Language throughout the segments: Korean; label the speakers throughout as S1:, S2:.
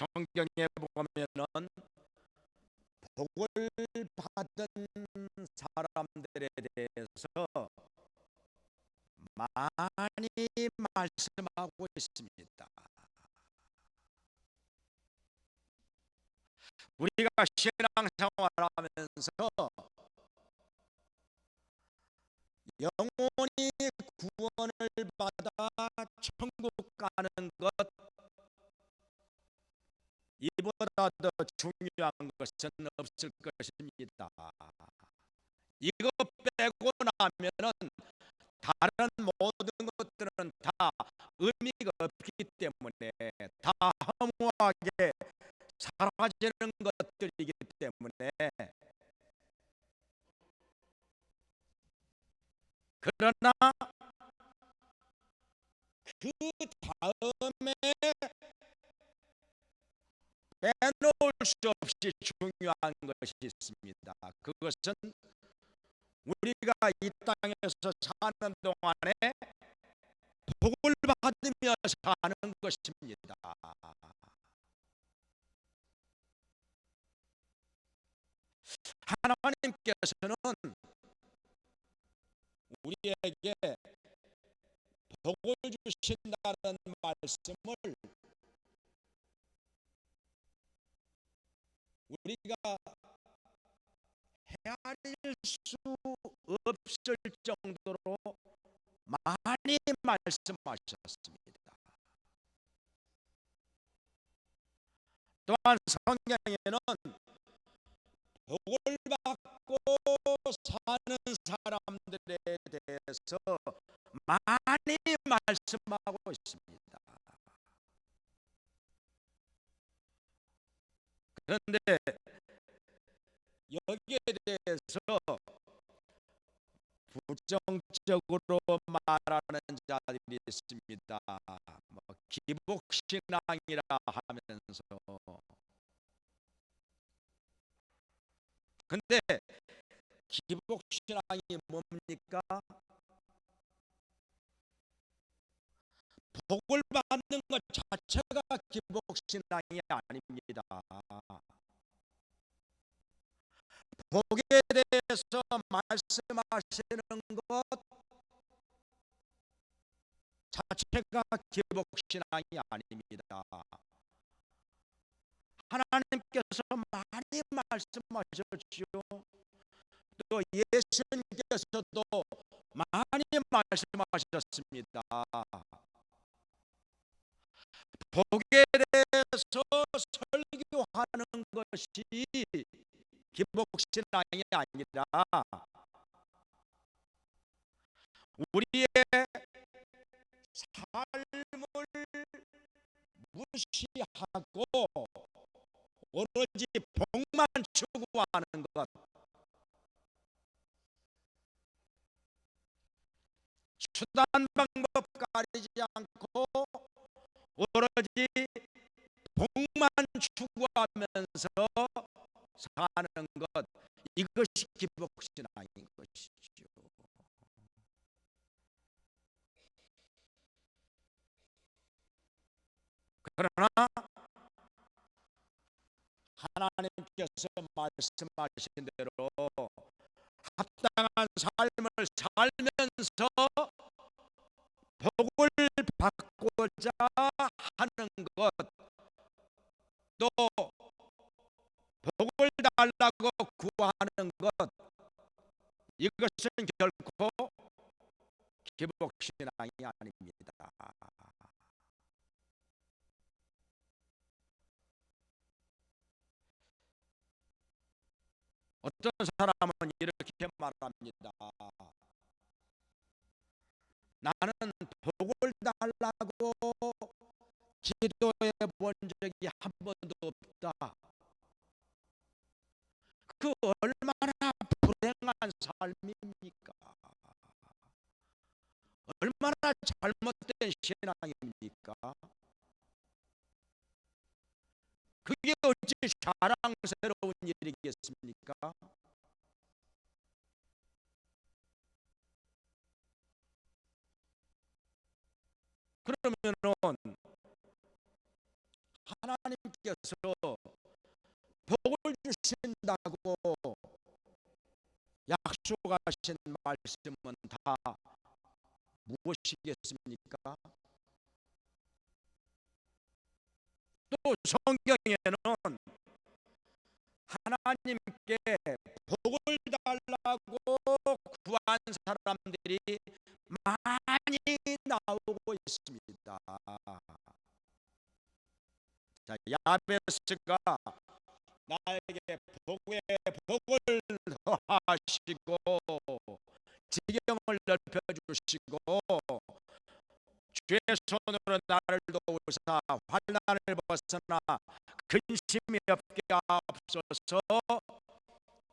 S1: 성경에 보면은 복을 받은 사람들에 대해서 많이 말씀하고 있습니다. 우리가 신앙생활하면서 영혼이 구원을 받아 천국 가는 것, 이보다 더 중요한 것은 없을 것입니다. 이거 빼고 나면은 다른 모든 것들은 다 의미가 없기 때문에, 다 허무하게 사라지는 것들이기 때문에, 그러나 그 다음에 빼놓을 수 없이 중요한 것이 있습니다. 그것은 우리가 이 땅에서 사는 동안에 복을 받으며 사는 것입니다. 하나님께서는 우리에게 복을 주신다는 말씀을 우리가 헤아릴 수 없을 정도로 많이 말씀하셨습니다. 또한 성경에는 복을 받고 사는 사람들에 대해서 많이 말씀하고 있습니다. 그런데 여기에 대해서 부정적으로 말하는 자들이 있습니다. 기복신앙이라 하면서. 근데 기복신앙이 뭡니까? 복을 받는 것 자체가 기복신앙이 아닙니다. 복에 대해서 말씀하시는 것 자체가 기복신앙이 아닙니다. 하나님께서 많이 말씀하셨지요. 또 예수님께서도 많이 말씀하셨습니다. 복에 대해서 설교하는 것이 기복신앙이 아니라 우리의 삶을 무시하고 오로지 복만 추구하는 것, 수단 방법 가리지 않고 오로지 복만 추구하면서 사는 것, 이것이 기복신앙인 것이죠. 그러나 하나님께서 말씀하신 대로 합당한 삶을 살면서 복을 받고자 하는 것, 또 복을 달라고 구하는 것, 이것은 결코 기복신앙이 아닙니다. 어떤 사람은 이렇게 말합니다. 나는 복을 달라고 기도해 본 적이 한 번도 없다. 그 얼마나 불행한 삶입니까? 얼마나 잘못된 신앙입니까? 그게 어찌 자랑스러운 일이겠습니까? 그러면은 하나님께서 하나님께서 복을 주신다고 약속하신 말씀은 다 무엇이겠습니까? 또 성경에는 하나님께 복을 달라고 구한 사람들이 많이 나오고 있습니다. 자, 야베스가 나에게 복을 더하시고 지경을 넓혀주시고 주의 손으로 나를 도우사 환난을 벗어나 근심이 없게 하옵소서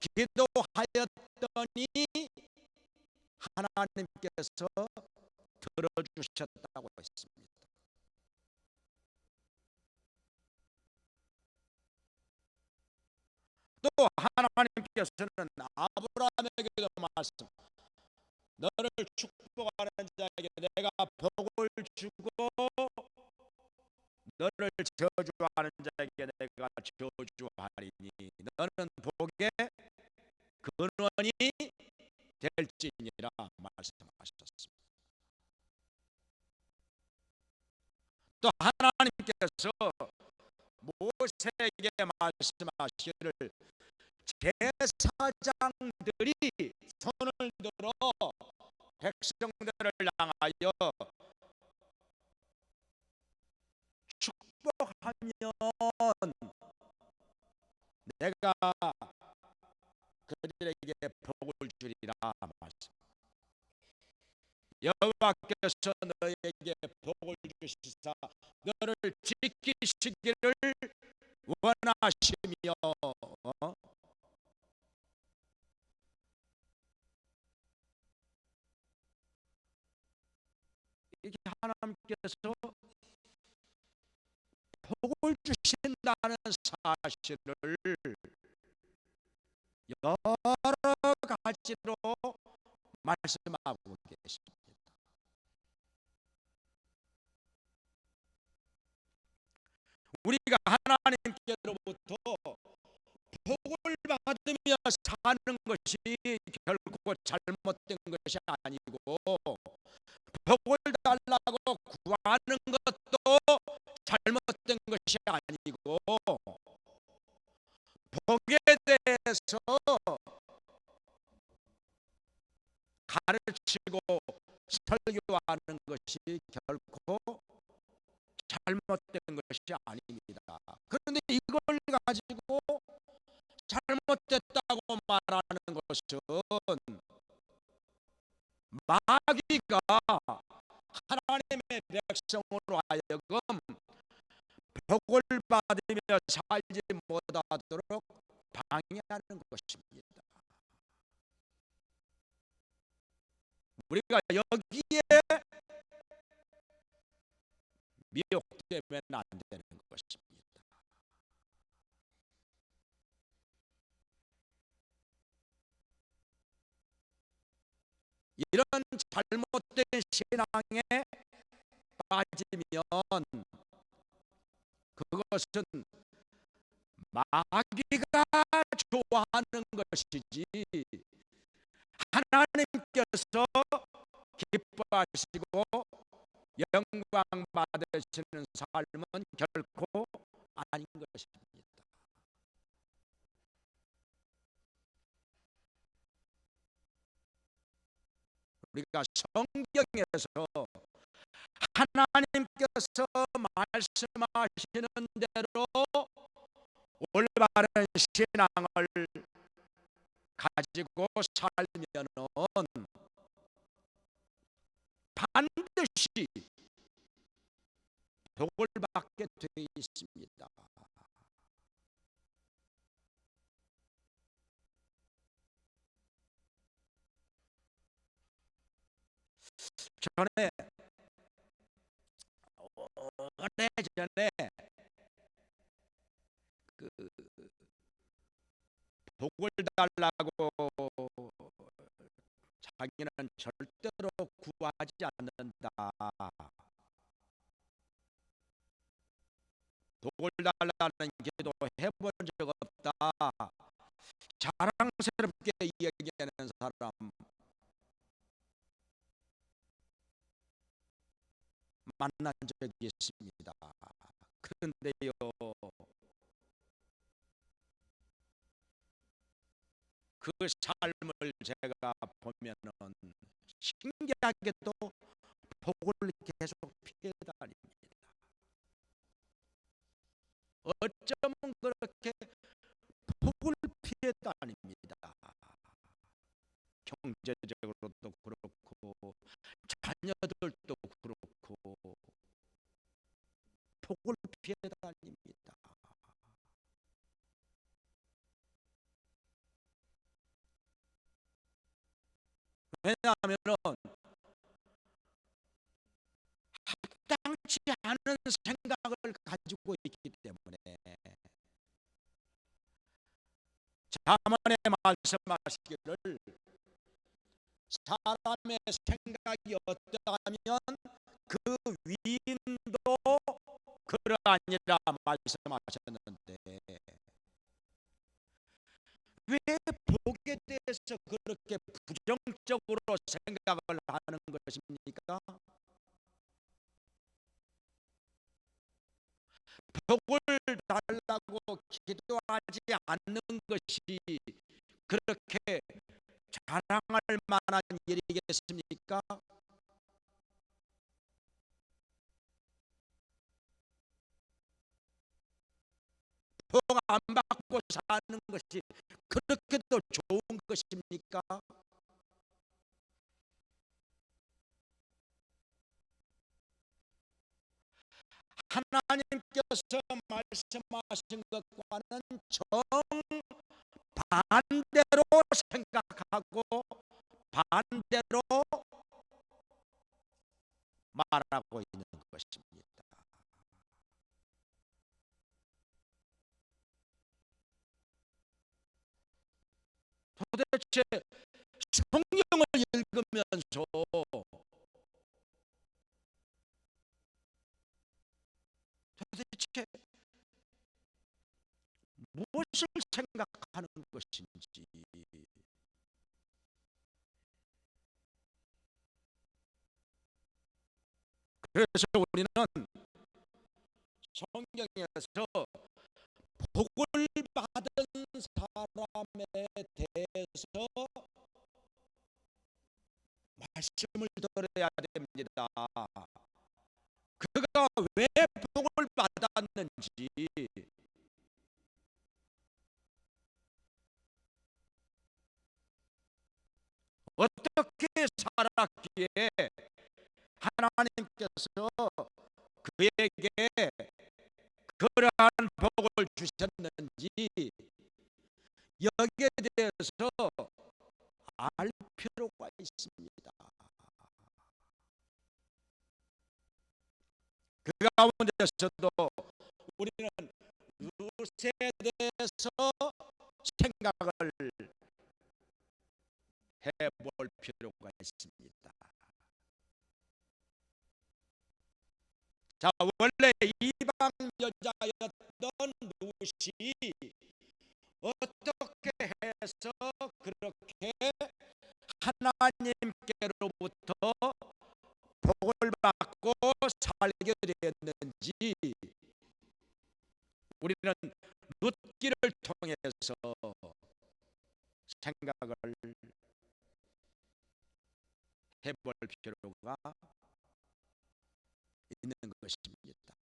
S1: 기도하였더니 하나님께서 들어주셨다고 했습니다. 또 하나님께서는 아브라함에게도 말씀, 너를 축복하는 자에게 내가 복을 주고 너를 저주하는 자에게 내가 저주하리니 너는 복의 근원이 될지니라 말씀하셨습니다. 또 하나님께서 모세에게 말씀하시기를 제사장들이 손을 들어 백성들을 향하여 축복하면 내가 그들에게 복을 주리라 말씀. 여호와께서 너에게 복을 주시사 너를 지키시기를 원하시며 이게 하나님께서 복을 주신다는 사실을 여러 가지로 말씀하고 계십니다. 우리가 하나님께로부터 복을 받으며 사는 것이 결코 잘못된 것이 아니고 복을 달라고 구하는 것도 잘못된 것이 아니고 복에 대해서 가르치고 설교하는 것이 결코 잘못된 것이 아닙니다. 그런데 이걸 가지고 잘못됐다고 말하는 것은 마귀가 하나님의 백성으로 하여금 복을 받으며 살지 못하도록 방해하는 것입니다. 우리가 여기에 미혹되면 안 되는 것입니다. 이런 잘못된 신앙에 빠지면 그것은 마귀가 좋아하는 것이지 하나님께서 기뻐하시고 영광 받으시는 삶은 결코 아닌 것입니다. 우리가 성경에서 하나님께서 말씀하시는 대로 올바른 신앙을 가지고 살면은 반드시 복을 받게 되어 있습니다. 전에 오래전에 그 복을 달라고 자기는 절대로 구하지 않는다. 복을 달라는 기도 해본 적 없다, 자랑스럽게 이야기하는 사람 만난 적이 있습니다. 그런데요, 그 삶을 제가 보면은 신기하게도 복을 계속 피해 다닙니다. 어쩌면 그렇게 복을 피해 다닙니다. 경제적으로도 그렇고 자녀들도 그렇고 복을 피해 다닙니다. 왜냐하면은 합당치 않은 생각을 가지고 있기 때문에. 자문에 말씀하시기를 사람의 생각이 어떠하면 그 위인도 그러하니라 말씀하셨는데, 왜 복에 대해서 그렇게 부정적으로 생각을 하는 것입니까? 복을 달라고 기도하지 않는 것이 그렇게 자랑할 만한 일이겠습니까? 복 안 받고 사는 것이 그렇게도 좋은 것입니까? 하나님께서 말씀하신 것과는 정반대로 생각하고 반대로 말하고 있는 것입니다. 도대체 성경을 읽으면서 도대체 무엇을 생각하는 것인지, 그래서 우리는 성경에서 복을 받은 사람에 대해서 말씀을 들어야 됩니다. 그가 왜 복을 받았는지, 어떻게 살았기에 하나님께서 그에게 그러한 복을 주셨는지, 여기에 대해서 알 필요가 있습니다. 그 가운데서도 우리는 룻에 대해서 생각을 해볼 필요가 있습니다. 자, 원래 이방 여자였던 룻이 어떻게 해서 그렇게 하나님께로부터 복을 받고 살게 되었는지, 우리는 룻기를 통해서 생각을 해볼 필요가 있는 것입니다.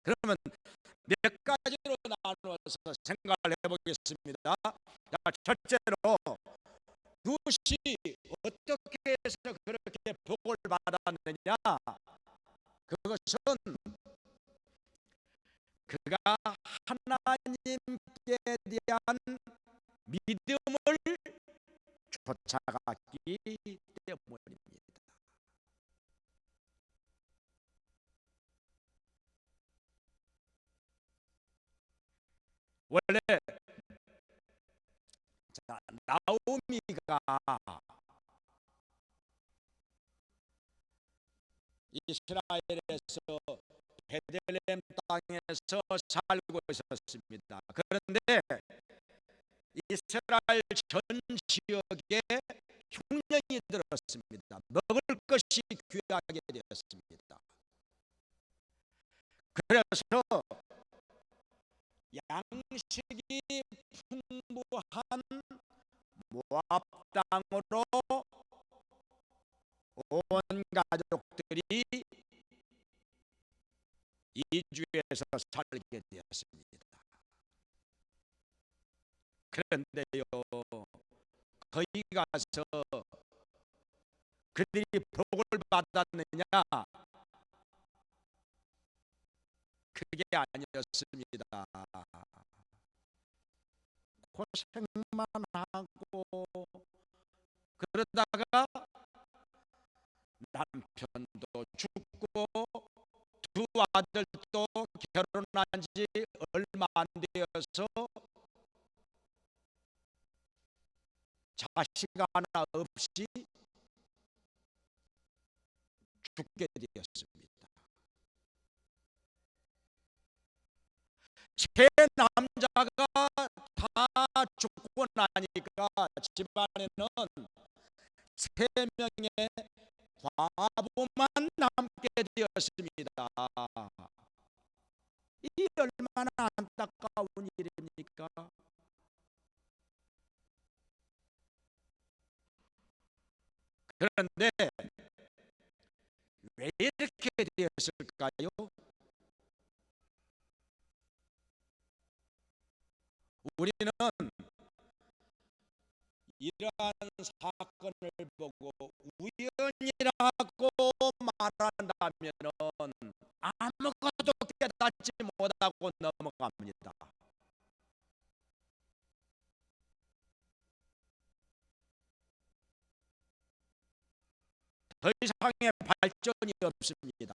S1: 그러면 몇 가지로 나누어서 생각을 해보겠습니다. 자, 첫째로 룻이 어떻게 해서 그렇게 복을 받았느냐? 그것은 그가 하나님께 대한 믿음을 쫓아갔기 때문입니다. 원래 나오미가 이스라엘에서 베들레헴 땅에서 살고 있었습니다. 그런데 이스라엘 전 지역에 흉년이 들었습니다. 먹을 것이 귀하게 되었습니다. 그래서 양식이 풍부한 모압 땅으로 온 가족들이 이주해서 살게 되었습니다. 그런데요, 거기 가서 그들이 복을 받았느냐? 그게 아니었습니다. 고생만 하고 그러다가 남편도 죽고 두 아들도 결혼한 지 얼마 안 되어서 자식 하나 없이 죽게 되었습니다. 세 남자가 다 죽고 나니까 집안에는 세 명의 과부만 남게 되었습니다. 이 얼마나 안타까운 일입니까? 그런데 왜 이렇게 되었을까요? 우리는 이러한 사건을 보고 우연이라고 말한다면 아무것도 깨닫지 못하고 넘어갑니다. 더 이상의 발전이 없습니다.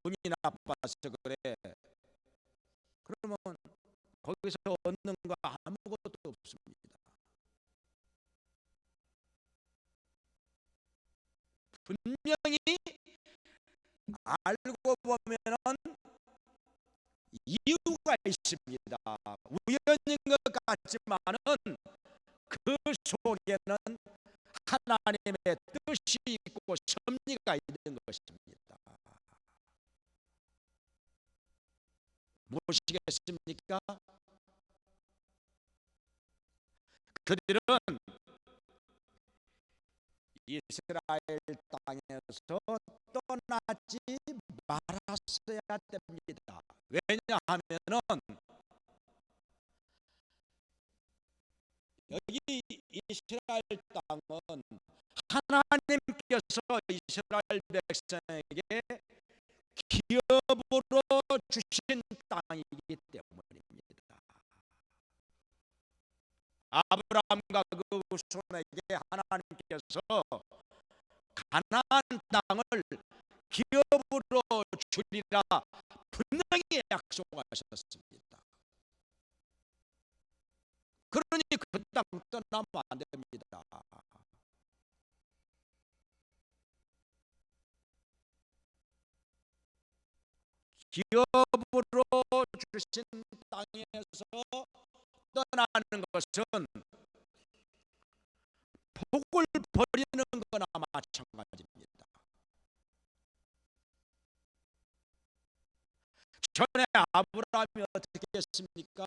S1: 운이 나빠서 그래. 그러면 거기서 얻는 거 아무것도 없습니다. 분명히 알고 보면은 이유가 있습니다. 우연인 것 같지만은 그 속에는 하나님의 뜻이 있고 섭리가 있는 것입니다. 무엇이겠습니까? 그들은 이스라엘 땅에서 떠나지 말았어야 됩니다. 왜냐하면은 여기 이스라엘 땅은 하나님께서 이스라엘 백성에게 기업으로 주신 땅이기 때문입니다. 아브라함과 그 후손에게 하나님께서 가나안 땅을 기업으로 주리라 분명히 약속하셨습니다. 그러니 그 땅 떠나면 안 됩니다. 기업으로 주신 땅에서 떠나는 것은 복을 버리는 거나 마찬가지입니다. 전에 아브라함이 어떻게 했습니까?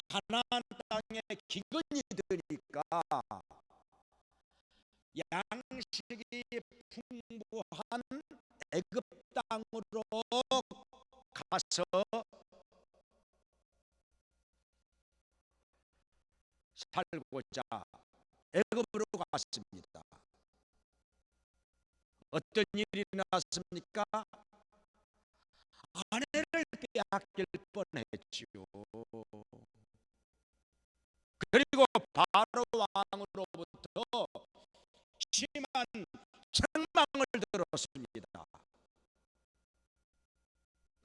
S1: 가나안 땅에 기근이 드니까 양식이 풍부한 애굽 땅으로 가서 살고자 애굽으로 갔습니다. 어떤 일이 났습니까? 아내를 빼앗길 뻔했지요. 그리고 바로 왕으로부터 심한 책망을 들었습니다.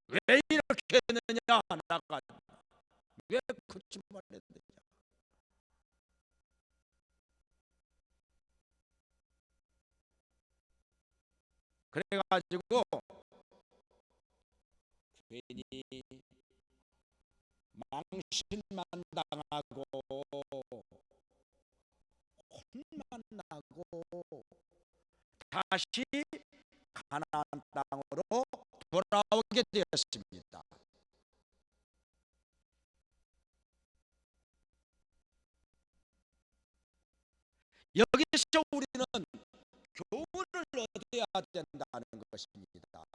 S1: 왜 이렇게 했느냐? 나가 왜 거짓말을 했느냐? 그래가지고 괜히 망신만 당하고 혼만 나고 다시 가나안 땅으로 돌아오게 되었습니다. 여기서 우리는 교훈을 얻어야 된다는 것입니다.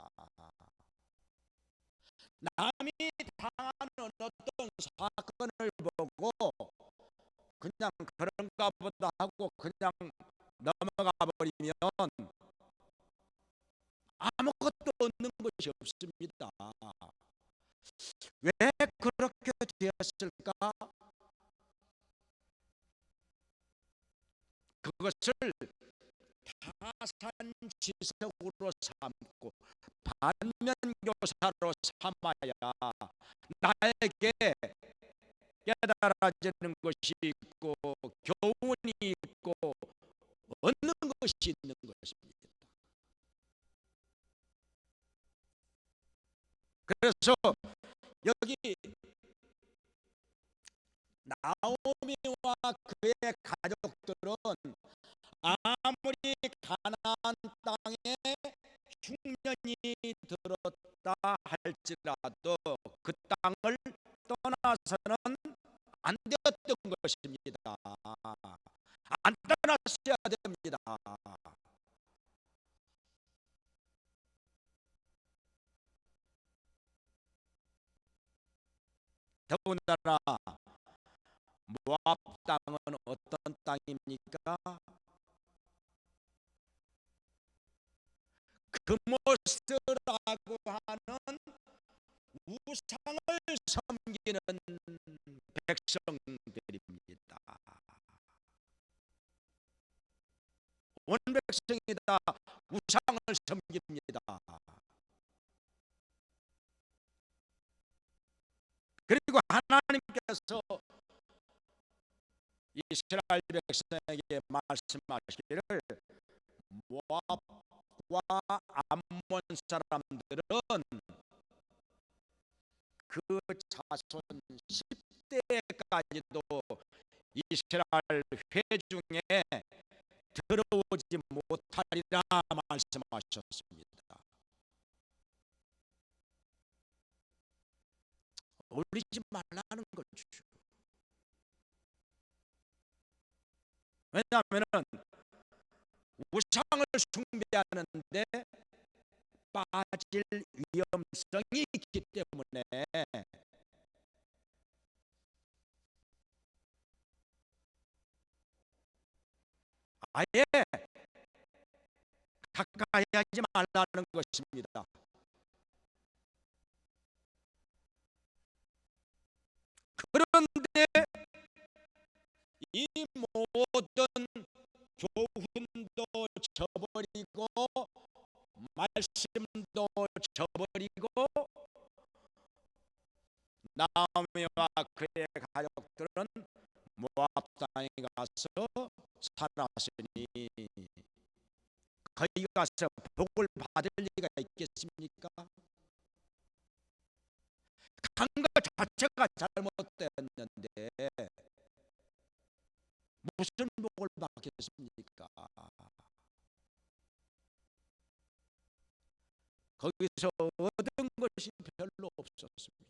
S1: 남이 당하는 어떤 사건을 보고 그냥 그런가 보다 하고 그냥 넘어가 버리면 아무것도 얻는 것이 없습니다. 왜 그렇게 되었을까? 그것을 타산지석으로 삼고 반면교사로 삼아야 나에게 깨달아지는 것이 있고 교훈이 있고 얻는 것이 있는 것입니다. 그래서 여기 나오미와 그의 가족들은 아무리 가나안 땅에 흉년이 들었다 할지라도 그 땅을 떠나서는 안 되었던 것입니다. 안 떠났어야 됩니다. 더군다나 모압 땅은 어떤 땅입니까? 그모스라고 하는 우상을 섬기는 백성들입니다. 온 백성이 다 우상을 섬깁니다. 그리고 하나님께서 이스라엘 백성에게 말씀하시기를 모압과 암몬 사람들은 그 자손 10대까지도 이스라엘 회중에 들어오지 못하리라 말씀하셨습니다. 올리지 말라는 거죠. 왜냐하면 우상을 숭배하는데 빠질 위험성이 있기 때문에 아예 가까이 하지 말라는 것입니다. 그런데 이 모든 교훈도 저버리고 말씀도 저버리고 나오미와 그의 가족들은 모압 땅에 가서 살았으니 거기 가서 복을 받을 리가 있겠습니까? 간 것 자체가 잘못되었는데 무슨 복을 받겠습니까? 거기서 얻은 것이 별로 없었습니다.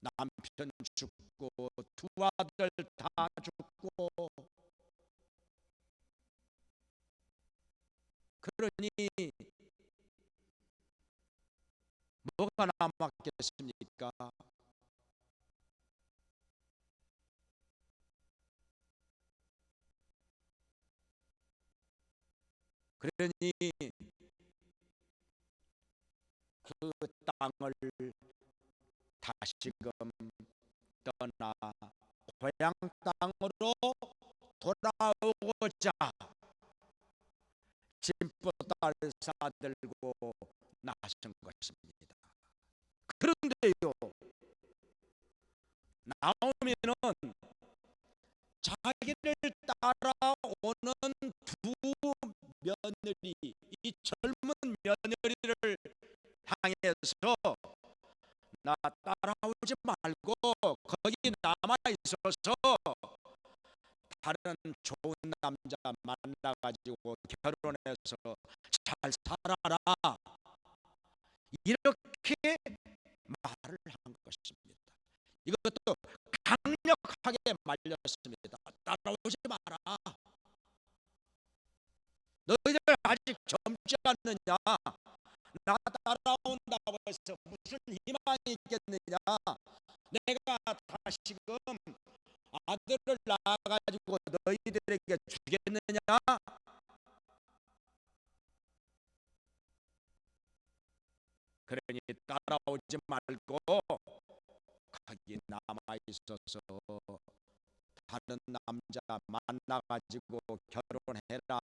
S1: 남편 죽고 두 아들 다 죽고 그러니 뭐가 남았겠습니까? 그러니 그 땅을 다시금 떠나 고향 땅으로 돌아오고자 짐보따를 싸들고 나선 것입니다. 그런데요, 나오미는 자기를 따라오는 두 나 따라오지 말고 거기 남아 있어서 다른 좋은 남자 만나가지고 결혼해서 잘 살아라, 이렇게 말을 한 것입니다. 이것도 강력하게 말렸습니다. 따라오지 마라. 너희들 아직 젊지 않느냐? 나 따라온다고 해서 무슨 희망이 있겠느냐? 내가 다시금 아들을 낳아가지고 너희들에게 주겠느냐? 그러니 따라오지 말고 거기 남아 있어서 다른 남자 만나가지고 결혼해라.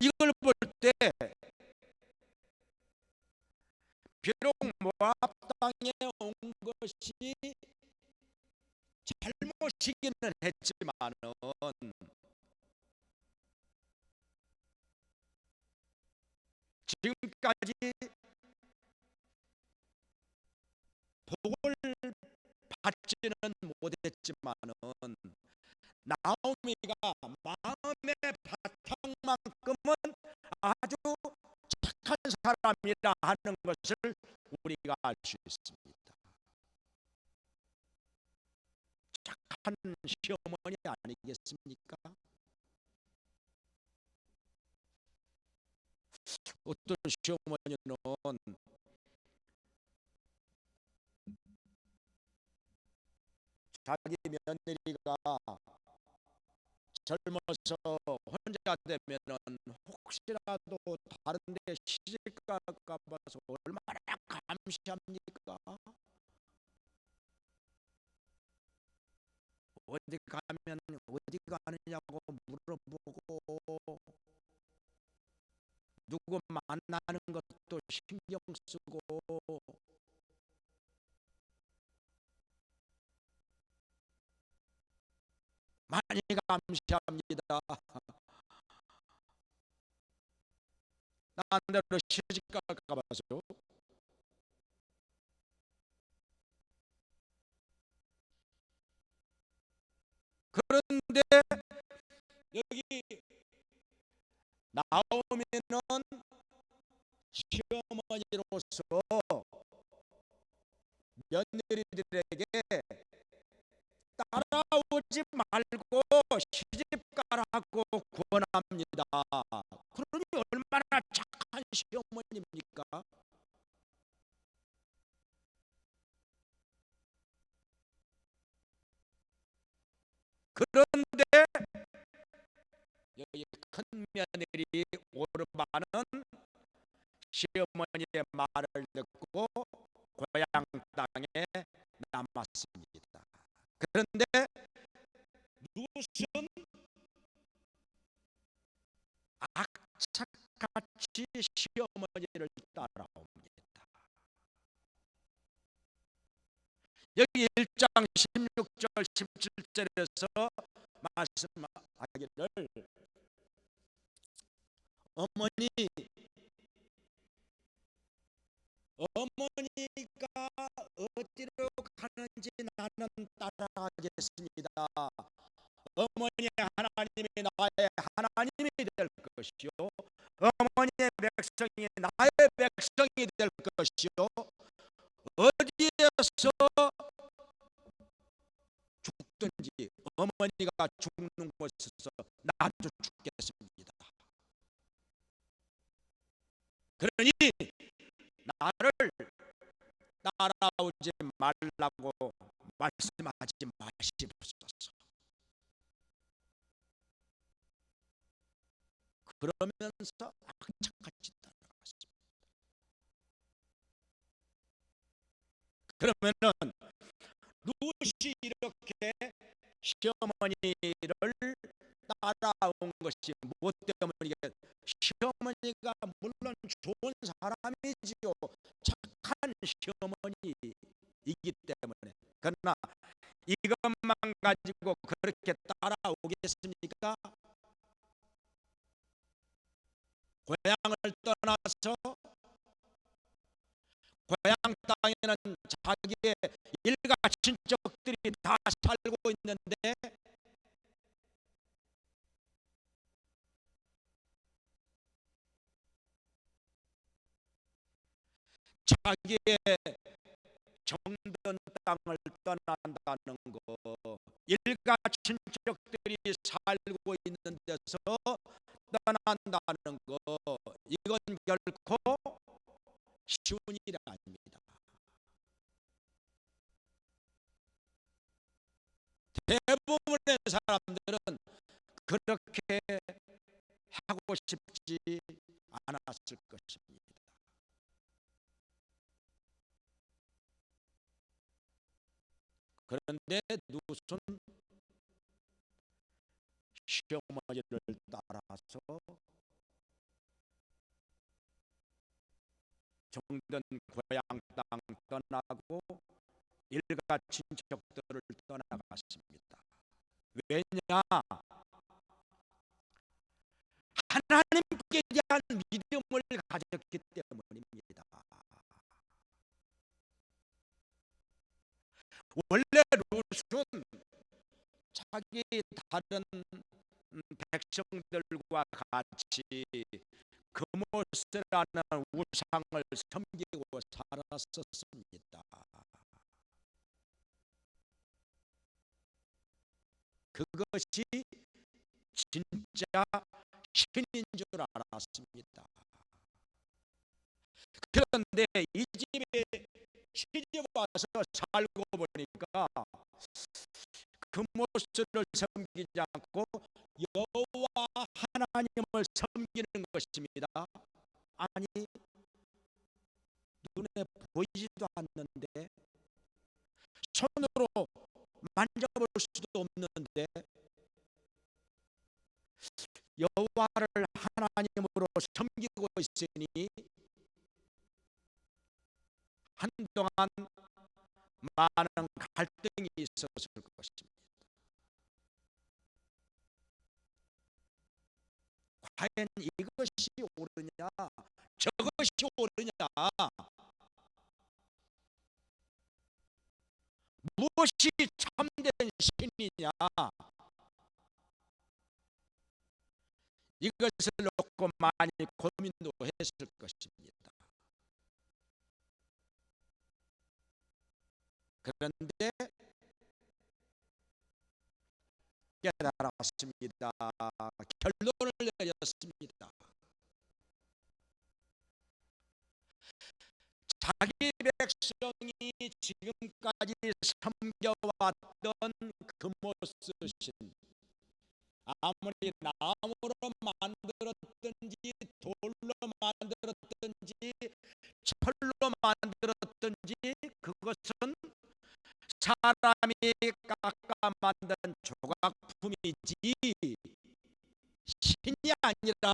S1: 이걸 볼 때 비록 모압 땅에 온 것이 잘못이기는 했지만은 지금까지 복을 받지는 못했지만은 나오미가 마음의 바탕만큼은 아주 착한 사람이라 하는 것을 우리가 알 수 있습니다. 착한 시어머니 아니겠습니까? 어떤 시어머니는 자기 며느리가 젊어서 혼자 되면은 혹시라도 다른 데 시집 갈까 봐서 얼마나 감시합니까? 어디 가면 어디 가느냐고 물어보고 누구 만나는 것도 신경 쓰고 많이 감시합니다. 딴 데로 시집 갈까 봐서. 그런데 여기 나오면은 시어머니로서 며느리들에게 따라오지 말고 시집 가라고 권합니다. 그러니 얼마나 착한 시어머니입니까? 그런데 여기 큰 며느리 오르바는 시어머니의 말을 듣고 고향 땅에 남았습니다. 그런데 룻은 악착같이 시어머니를 따라옵니다. 여기 1장 16절 17절에서 말씀하기를 어머니가 어디로 가는지 나는 따라가겠습니다. 어머니의 하나님이 나의 하나님이 될 것이요 어머니의 백성이 나의 백성이 될 것이요 어디에서 죽든지 어머니가 죽는 곳에서 나도 죽겠습니다. 그러니 나를 따라오지 말라고 말씀하지 마시옵소서. 그러면서 악착같이 따라갔습니다. 그러면은 룻이 이렇게 시어머니를 따라온 것이 무엇 때문이겠? 시어머니가 물론 좋은 사람이지요. 착한 시어머니이기 때문에. 그러나 이것만 가지고 그렇게 따라오겠습니까? 고향을 떠나서 고향 땅에는 자기의 일가 친척들이 다 살고 있는데 자기의 정든 땅을 떠난다는 거, 일가 친척들이 살고 있는 데서 떠난다는 거, 이건 결코 쉬운 일이 아닙니다. 대부분의 사람들은 그렇게 하고 싶지 않았을 것입니다. 그런데 누순 시어머니를 따라서 정든 고향 땅 떠나고 일가 친척들을 떠나갔습니다. 왜냐? 하나님께 대한 믿음을 가졌기 때문입니다. 원래 룻은 자기 다른 백성들과 같이 그모스라는 우상을 섬기고 살았었습니다. 그것이 진짜 신인 줄 알았습니다. 그런데 이 집에 시집 와서 살고 보니까 그모스를 섬기지 않고 여호와 하나님을 섬기는 것입니다. 아니, 눈에 보이지도 않는데, 손으로 만져볼 수도 없는데 여호와를 하나님으로 섬기고 있으니 한동안 많은 갈등이 있었을 것입니다. 과연 이것이 옳으냐, 저것이 옳으냐, 무엇이 참된 신이냐, 이것을 놓고 많이 고민도 했을 것입니다. 그런데 깨달았습니다. 결론을 내렸습니다. 자기 백성이 지금까지 섬겨왔던 그모스신, 아무리 나무로 만들었든지 돌로 만들었든지 철로 만들었든지 그것은 사람이 깎아 만든 조각품이지 신이 아니라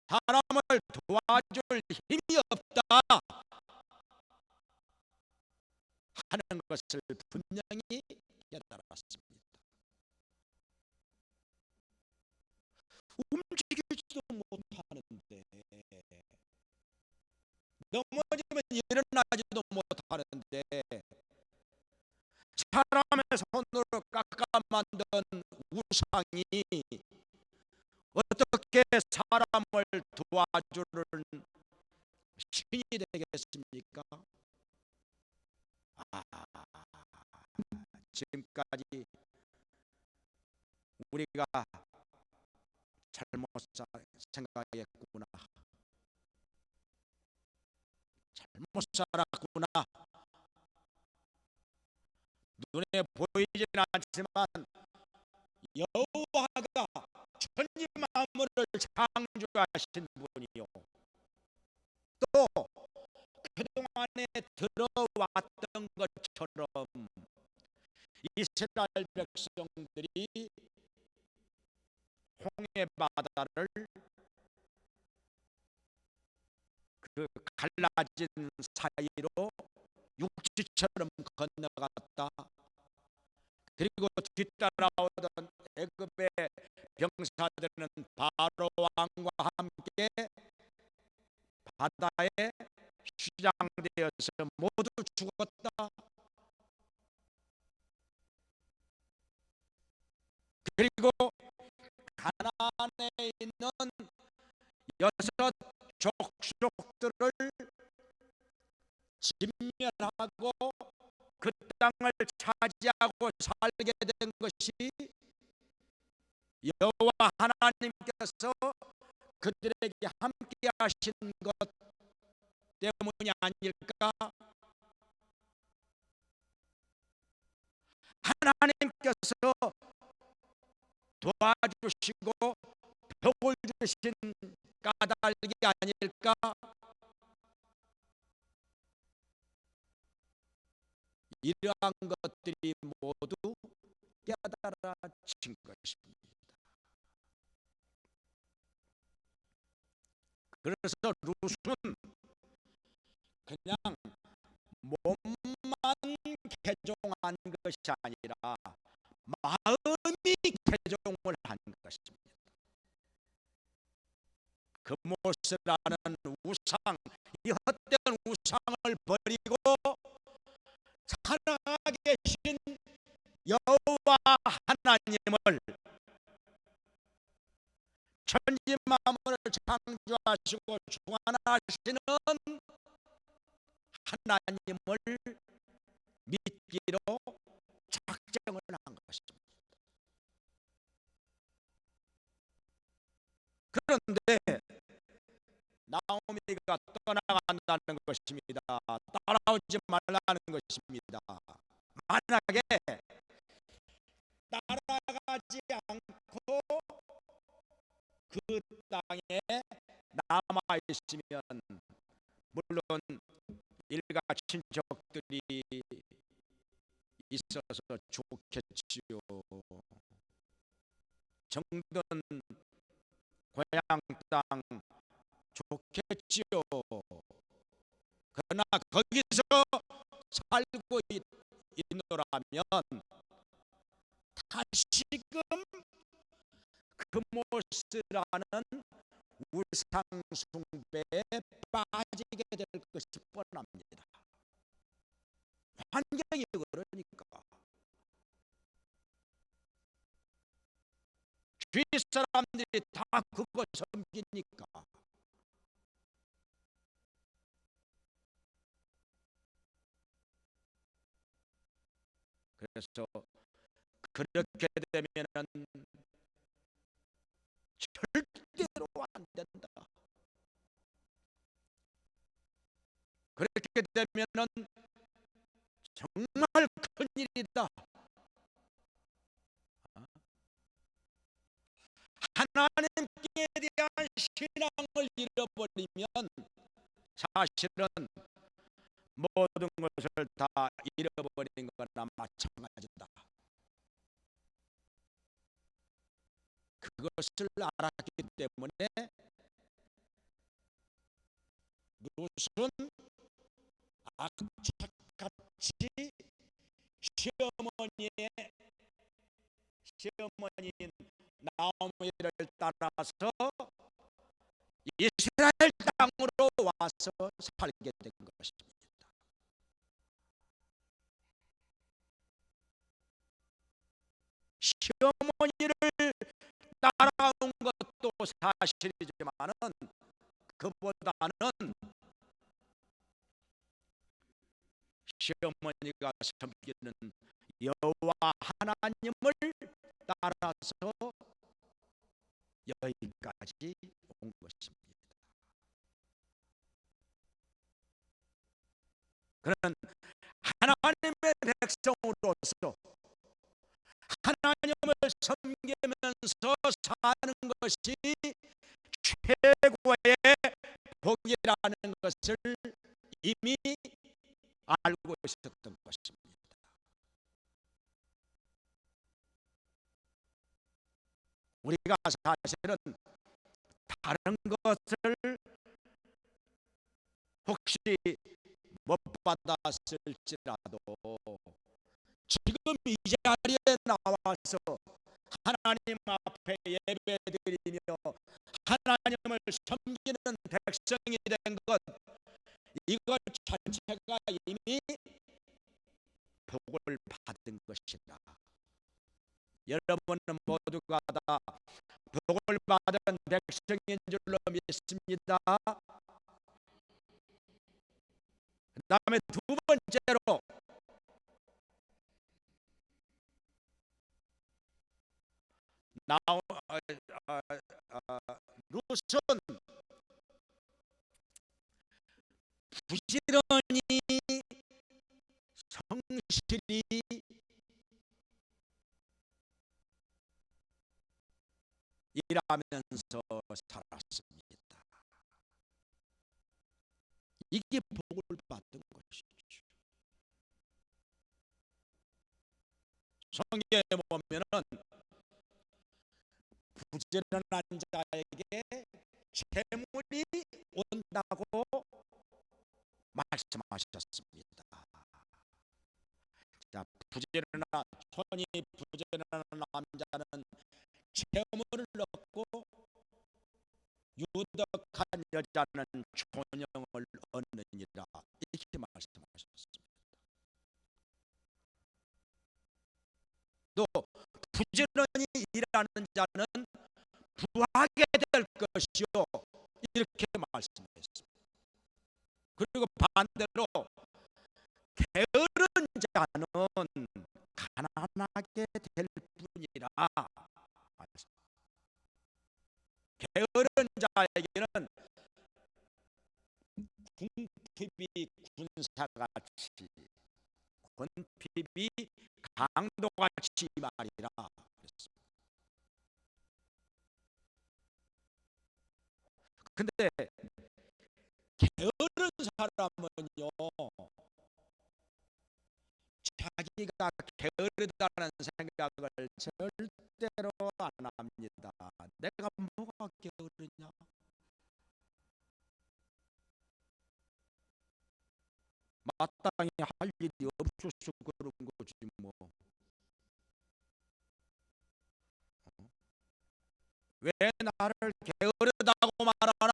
S1: 사람을 도와줄 힘이 없다 하는 것을 분명히 깨달았습니다. 움직이지도 못하는데, 넘어지면 일어나지도 못하는데, 사람의 손으로 깎아 만든 우상이 어떻게 사람을 도와주는 신이 되겠습니까? 지금까지 우리가 잘못 생각했구나, 잘못 살았구나. 눈에 보이지는 않지만 여호와가 천지 만물을 창조하신 분이요, 또 그동안에 들어왔던 것처럼 이스라엘 백성들이 홍해 바다를 그 갈라진 사이로 육지처럼 건너갔다. 그리고 뒤따라오던 애굽의 병사들은 바로 왕과 함께 바다에 수장되어서 모두 죽었다. 그리고 가나안에 있는 6족속들을 진멸하고 그 땅을 차지하고 살게 된 것이 여호와 하나님께서 그들에게 함께 하신 것 때문이 아닐까? 하나님께서 도와주시고 덕을 주신 까닭이 아닐까? 이러한 것들이 모두 깨달아진 것입니다. 그래서 룻은 그냥 몸만 개종한 것이 아니라 마음이 개종을 한 것입니다. 그모스라는 우상, 이 헛된 우상을 버리고 살아계신 여호와 하나님을, 천지 만물을 창조하시고 주관하시는 하나님을 믿기로 작정을 한 것입니다. 그런데 나오미가 떠나간다는 것입니다. 따라오지 말라는 것입니다. 만약에 따라가지 않고 그 땅에 남아 있으면 물론 일가 친척들이 있어서 좋겠지요. 정든 고향 땅 좋겠지요. 그러나 거기서 살고 있노라면 다시금 그모스라는 우상 숭배에 빠지게 될 것이 뻔합니다. 환경이 그러니까. 주위 사람들이 다 그거 섬기니까. 그래서 그렇게 되면은 절대로 안 된다. 그렇게 되면은 정말 큰일이다. 하나님께 대한 신앙을 잃어버리면 사실은 모든 것을 다 잃어버린 거나 마찬가지다. 그것을 알았기 때문에 룻은 악착같이 시어머니인 나오미를 따라서 이스라엘 땅으로 와서 살게 된 것입니다. 시어머니를 따라온 것도 사실이지만은 그보다는 시어머니가 섬기는 여호와 하나님을 따라서 여기까지 온 것입니다. 그는 하나님의 백성으로서 하나님을 섬기면서 사는 것이 최고의 복이라는 것을 이미 알고 있었던 것입니다. 우리가 사실은 다른 것을 혹시 못 받았을지라도 지금 이 자리에 나와서 하나님 앞에 예배 섬기는 백성이 된 것, 이것 자체가 이미 복을 받은 것이다. 여러분은 모두가 다 복을 받은 백성인 줄로 믿습니다. 그 다음에 두 번째로 룻은 부지런히 성실히 일하면서 살았습니다. 이게 복을 받은 것이죠. 성경에 보면은 부지런한 자에게 재물이 온다고 말씀하셨습니다. 자, 부지런한 손이 부지런한 남자는 재물을 얻고 유덕한 여자는 존영을 얻느니라, 이렇게 말씀하셨습니다. 또 부지런히 일하는 자는 부하게 될 것이요, 이렇게 말씀했습니다. 그리고 반대로 게으른 자는 가난하게 될 뿐이라. 게으른 자에게는 궁핍이 군사같이, 궁핍이 강도같이 말이라. 근데 게으른 사람은요, 자기가 게으르다는 생각을 절대로 안 합니다. 내가 뭐가 게으르냐? 마땅히 할 일이 없어서 그런 거지 뭐. 왜 나를 게으르다고 말하나?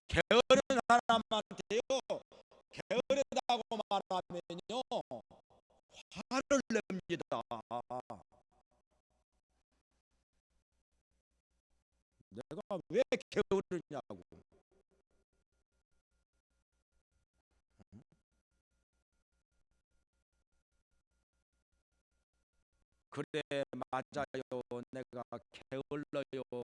S1: 게으른 사람한테요, 게으르다고 말하면요 화를 냅니다. 내가 왜 게으르냐고. 그래, 맞아요, 내가 게을러요,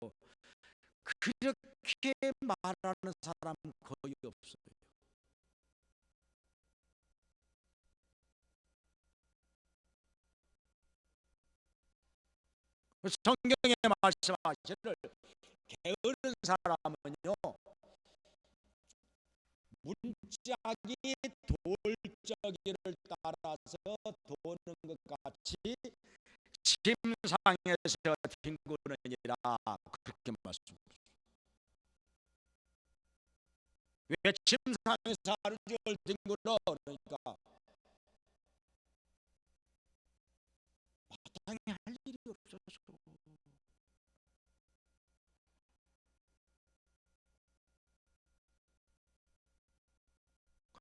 S1: 그렇게 말하는 사람 거의 없어요. 성경에 말씀하시를 게으른 사람은요, 문짝이 돌적이를 따라서 도는 것 같이 침상에서 뒹구느니라, 그렇게 말씀하십니다. 왜 침상에서 하루 종일 뒹굴어? 그러니까 마땅히 할 일이 없어서.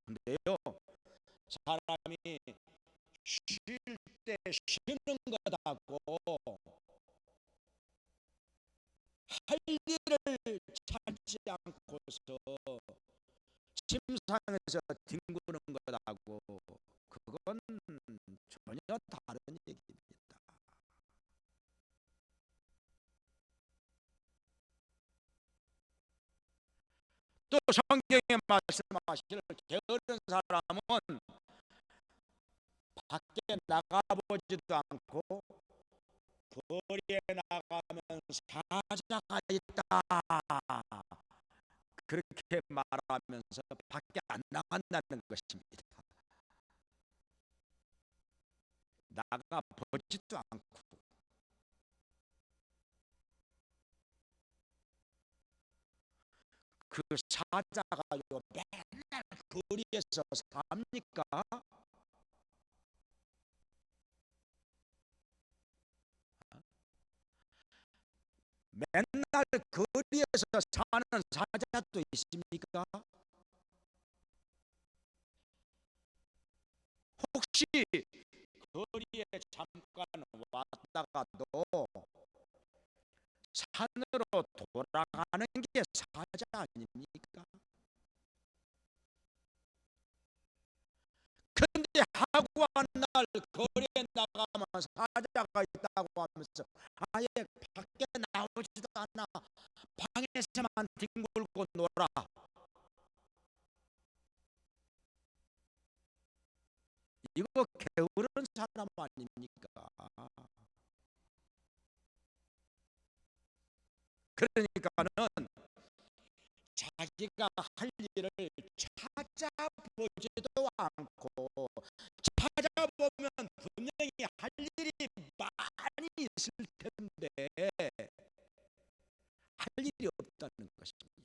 S1: 근데요, 사람이 쉴 때 쉬는 것하고 할 일을 찾지 않고서 침상에서 뒹구는 것하고 그건 전혀 다른 얘기입니다. 또 성경에 말씀하시기를 게으른 사람은 밖에 나가보지도 않고 거리에 나가면 사자가 있다, 그렇게 말하면서 밖에 안 나간다는 것입니다. 나가보지도 않고. 그 사자가요 맨날 거리에서 삽니까? 맨날 거리에서 사는 사자도 있습니까? 혹시 거리에 잠깐 왔다가도 산으로 돌아가는 게 사자 아닙니까? 근데 하고 한 날 거리에 나가면 사자가 있다고 하면서 아예 밖에 나오지도 않아. 방에서만 뒹굴고 놀아. 이거 게으른 사람 아닙니까? 그러니까는 자기가 할 일을 찾아보지도 않고, 찾아보면 분명히 할 일이 많이 있을 텐데 할 일이 없다는 것입니다.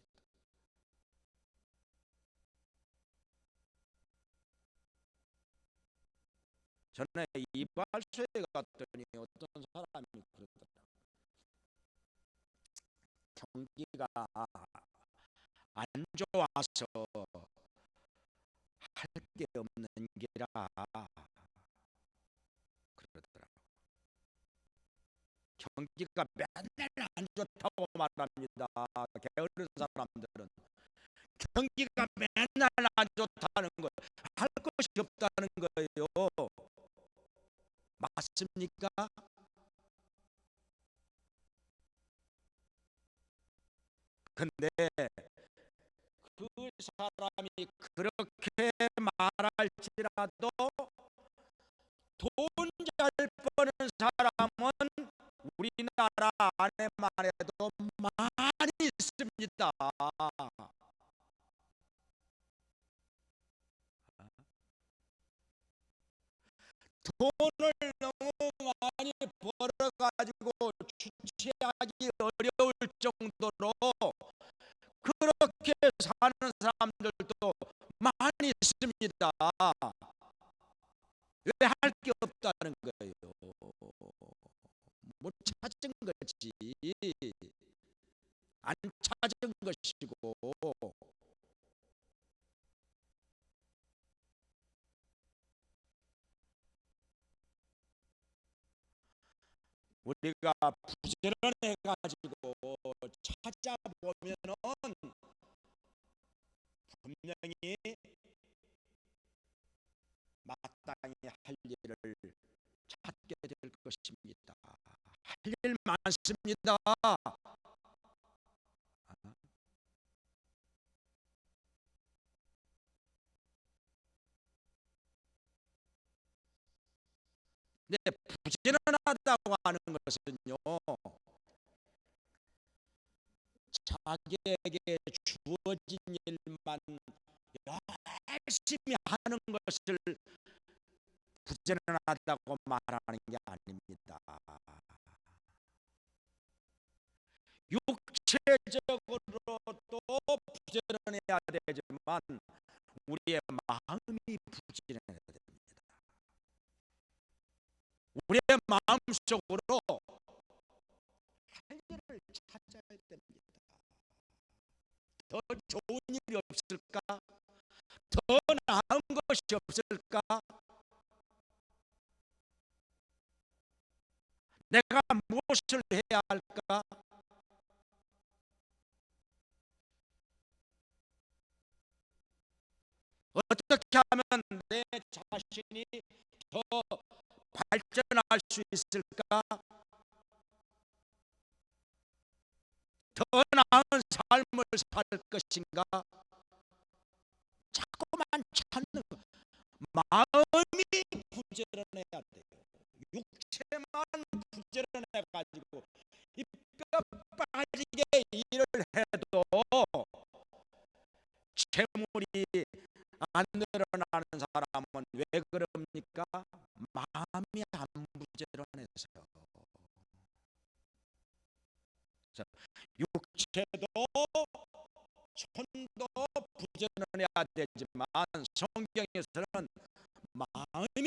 S1: 전에 이발소에 갔더니 어떤 사람이 그러더라. 경기가 안 좋아서 할 게 없는 게라 그러더라. 경기가 맨날 안 좋다고 말합니다. 게으른 사람들은 경기가 맨날 안 좋다는 거, 할 것이 없다는 거예요. 맞습니까? 근데 그 사람이 그렇게 말할지라도 돈 잘 버는 사람은 우리나라 안에만 해도 많이 있습니다. 돈을 너무 많이 벌어가지고 주체하기 어려울 정도로 그렇게 사는 사람들도 많이 있습니다. 왜 할 게 없다는 거예요? 못 찾은 거지. 안 찾은 것이고. 우리가 부지런해 가지고 찾아보면은 분명히 마땅히 할 일을 찾게 될 것입니다. 할 일 많습니다. 네, 부지런하다고 하는 것은요, 자기에게 주어진 일만 열심히 하는 것을 부지런하다고 말하는 게 아닙니다. 육체적으로도 부지런해야 되지만 우리의 마음이 부지런해야 됩니다. 우리의 마음속으로 할 일을 찾아야 됩니다. 더 좋은 일이 없을까? 더 나은 것이 없을까? 내가 무엇을 해야 할까? 어떻게 하면 내 자신이 더 발전할 수 있을까? 더 나은 삶을 살 것인가? 자꾸만 찾는 거. 마음이 부지런해야 돼요. 육체만 부지런해 가지고 이 뼈 빠지게 일을 해도 재물이 안 늘어나는 사람은 왜 그럽니까? 마음이 안 부지런해서요. 육체도 손도 부지런해야 되지만 성경에서는 마음이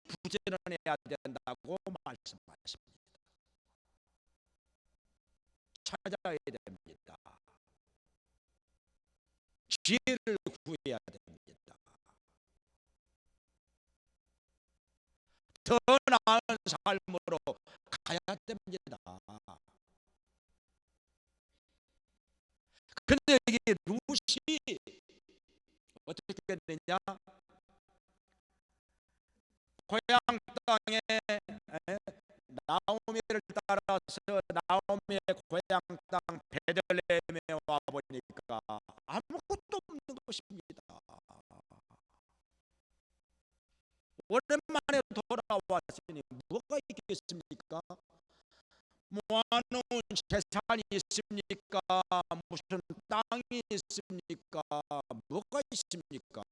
S1: 부지런해야 된다고 말씀하십니다. 지혜를 구해야 됩니다. 더 나은 삶으로 가야 됩니다. 근데 이게 룻이 어떻게 되느냐? 고향 땅에 나오미를 따라서 나오미의 고향 땅 베들레헴에 와 보니까 아무것도 없는 것입니다. 오랜만에 돌아왔으니 뭐가 있겠습니까? 모아놓은 재산이 있습니까? 무슨 땅이 있습니까? 뭐가 있습니까?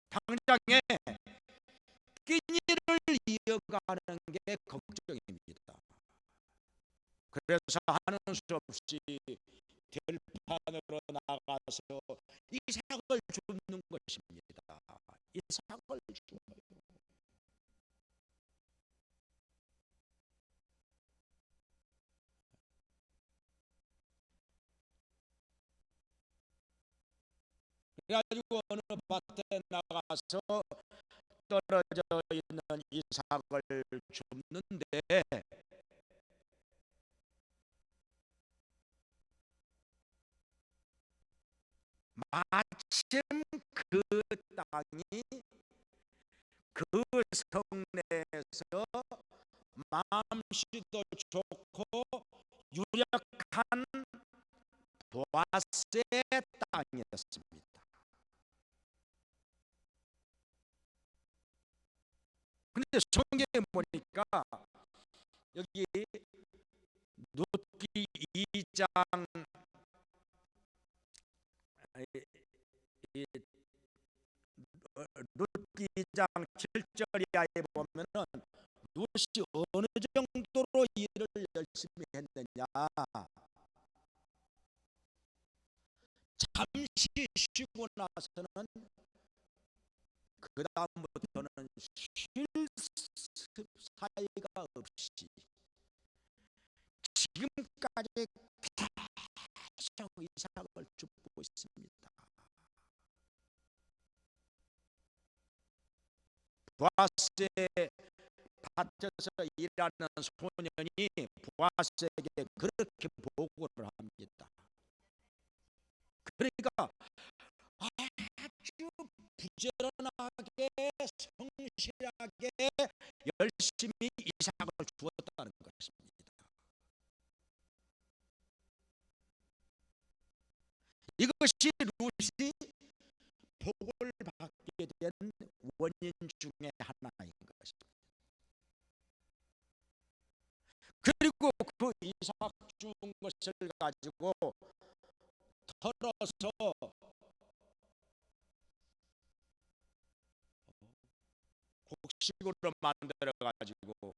S1: 당장에 끼니를 이어가는 게 걱정입니다. 그래서 하는 수 없이 들판으로 나가서 이삭을 줍는 것입니다. 이삭을 줍어요. 그래가지고 어느 밭에 나가서 떨어져 있는 이삭을 줍는데 마침 그 땅이 그 성내에서 마음씨도 좋고 유력한 보아스의 땅이었습니다. 그런데 성경에 보니까 여기 룻기 2장 룻기 2장 7절 이하에 보면은 룻이 어느 정도로 일을 열심히 했느냐, 잠시 쉬고 나서는 그 다음부터는 쉴 사이가 없이 지금까지 계속 이삭을 줍고 있습니다. 보아스의 밭에서 일하는 소년이 보아스에게 그렇게 보고를 합니다. 그러니까 아주 부지런하게 성실하게 열심히 이삭을 주었다는 것입니다. 이것이 룻이 복을 받게 된 원인 중에 하나인 것입니다. 그리고 그 이삭 준 것을 가지고 털어서 곡식으로 만들어 가지고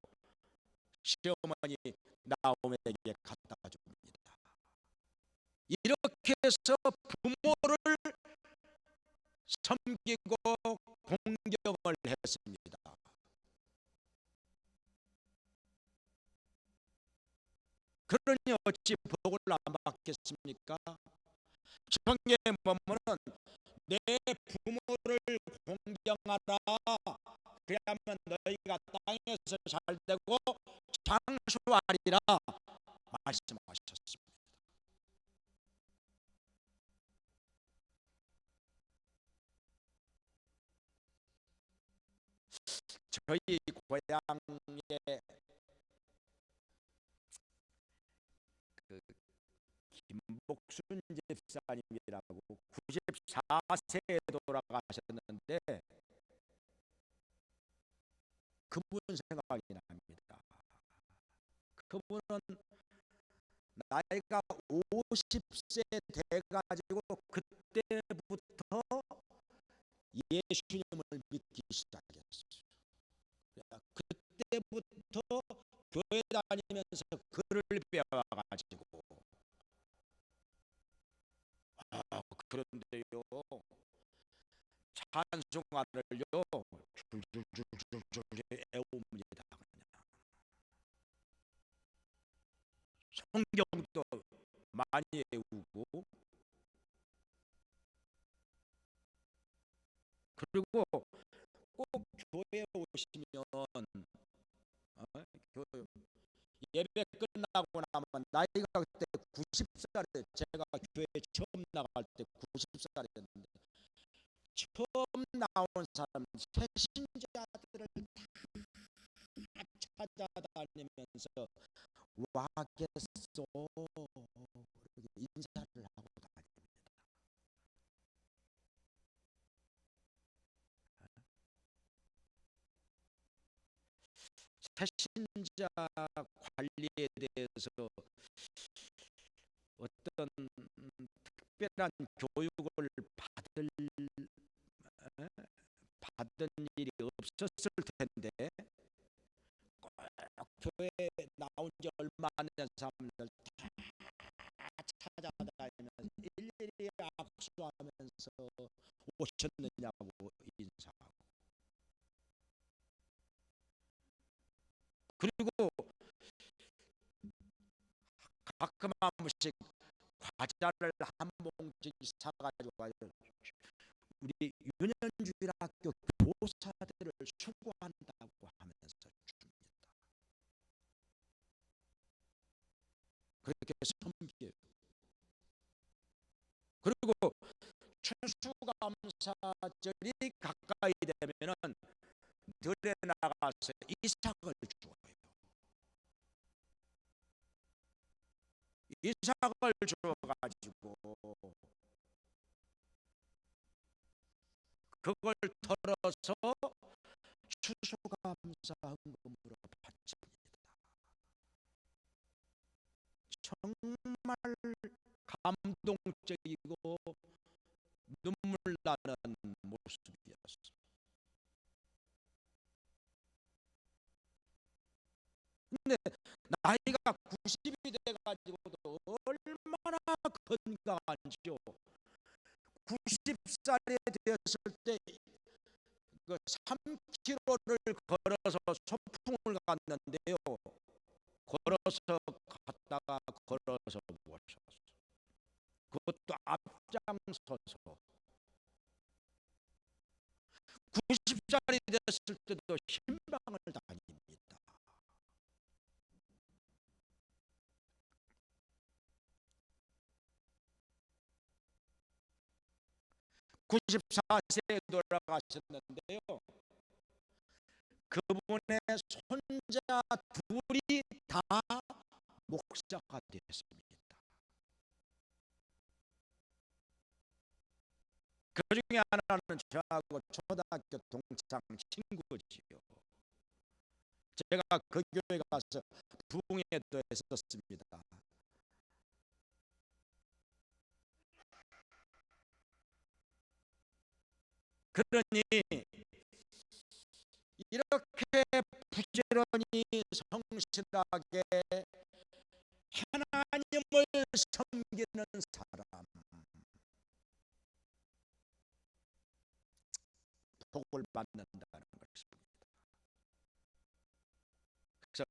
S1: 시어머니 나오미에게 갖다 줍니다. 이렇게 해서 부모를 섬기고 공경을 했습니다. 그러니 어찌 복을 안 받겠습니까? 성경에 보면은 내 부모를 공경하라. 그러면 너희가 땅에서 잘되고 장수하리라 말씀하셨습니다. 저희 고향에 그 김복순 집사님이라고 94세에 돌아가셨는데 그분 생각이 납니다. 그분은 나이가 50세 돼가지고 그때부터 예수님을 믿기 시작했어요. 그때부터 교회 다니면서 글을 배워가지고 그런데요 찬송가를요 줄줄줄줄줄 애웁니다. 성경도 많이 외우고, 그리고 꼭 교회에 오시면 교회 예배 끝나고 나면 나이가 그때 90살에 제가 교회 처음 나갈 때 90살이었는데 처음 나온 사람 새신자들을 다 찾아다니면서 와 계소 이렇게 인사를 하고 다닙니다. 새신자 관리에 대해서 어떤 특별한 교육을 받은 일이 없었을 텐데 꼭 교회 나온 지 얼마 안 된 사람들 다 찾아다니면서 일일이 악수하면서 오셨느냐고 인사하고, 그리고 가끔 한 번씩 과자를 한 봉지 사가지고 우리 윤현주일학교 교사들을 수고한다고 하면서 줍니다. 그렇게 섬겨요. 그리고 추수감사절이 가까이 되면은 들에 나가서 이삭을 주어요. 이삭을 주어가지고 그걸 털어서 추수감사 헌금으로 바칩니다. 정말 감동적이고 눈물 나는 모습이었습니다. 근데 나이가 90이 돼가지고도 얼마나 건강한지요. 90살이 되었을 때 그 3km를 걸어서 소풍을 갔는데요. 걸어서 갔다가 걸어서 오셨어. 그것도 앞장서서 90살이 됐을 때도 신방을 다닙니다. (94세에) 돌아가셨는데요. 그분의 손자 둘이 다 목사가 됐습니다. 그 중에 하나는 저하고 초등학교 동창 친구지요. 제가 그 교회 가서 부흥회도 했었습니다. 그러니 이렇게 부지런히 성실하게 하나님을 섬기는 사람, 복을 받는다는 것입니다. 그래서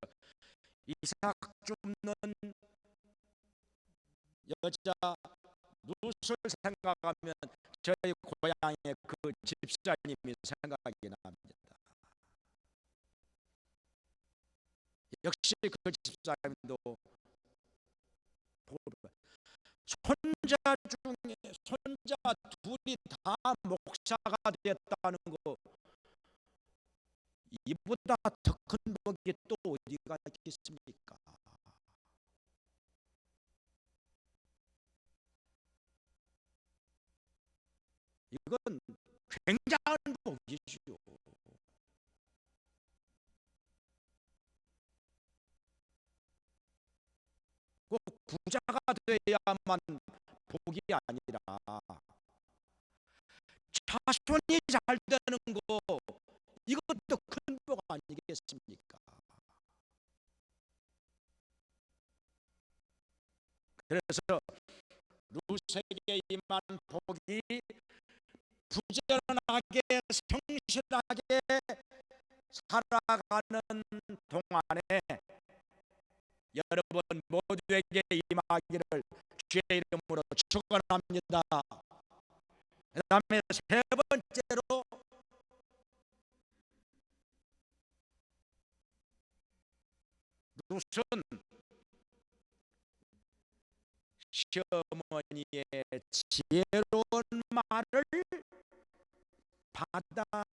S1: 이삭 줍는 여자 룻을 생각하면 저희 고향의 그 집사님이 생각이 납니다. 역시 그 집사님도 손자 중에 손자 둘이 다 목사가 됐다는 거, 이보다 더 큰 복이 또 어디가 있겠습니까? 이건 굉장한 복이죠. 꼭 부자가 돼야만 복이 아니라 자손이 잘 되는 거, 이것도 큰 복 아니겠습니까? 그래서 룻에게 임한 복이 부지런하게 성실하게 살아가는 동안에 여러분 모두의 모두에게 임하기를 주의 이름으로 축원합니다. 그 다음에 세 번째로 룻은 시어머니의 지혜로운 말을 받아들이고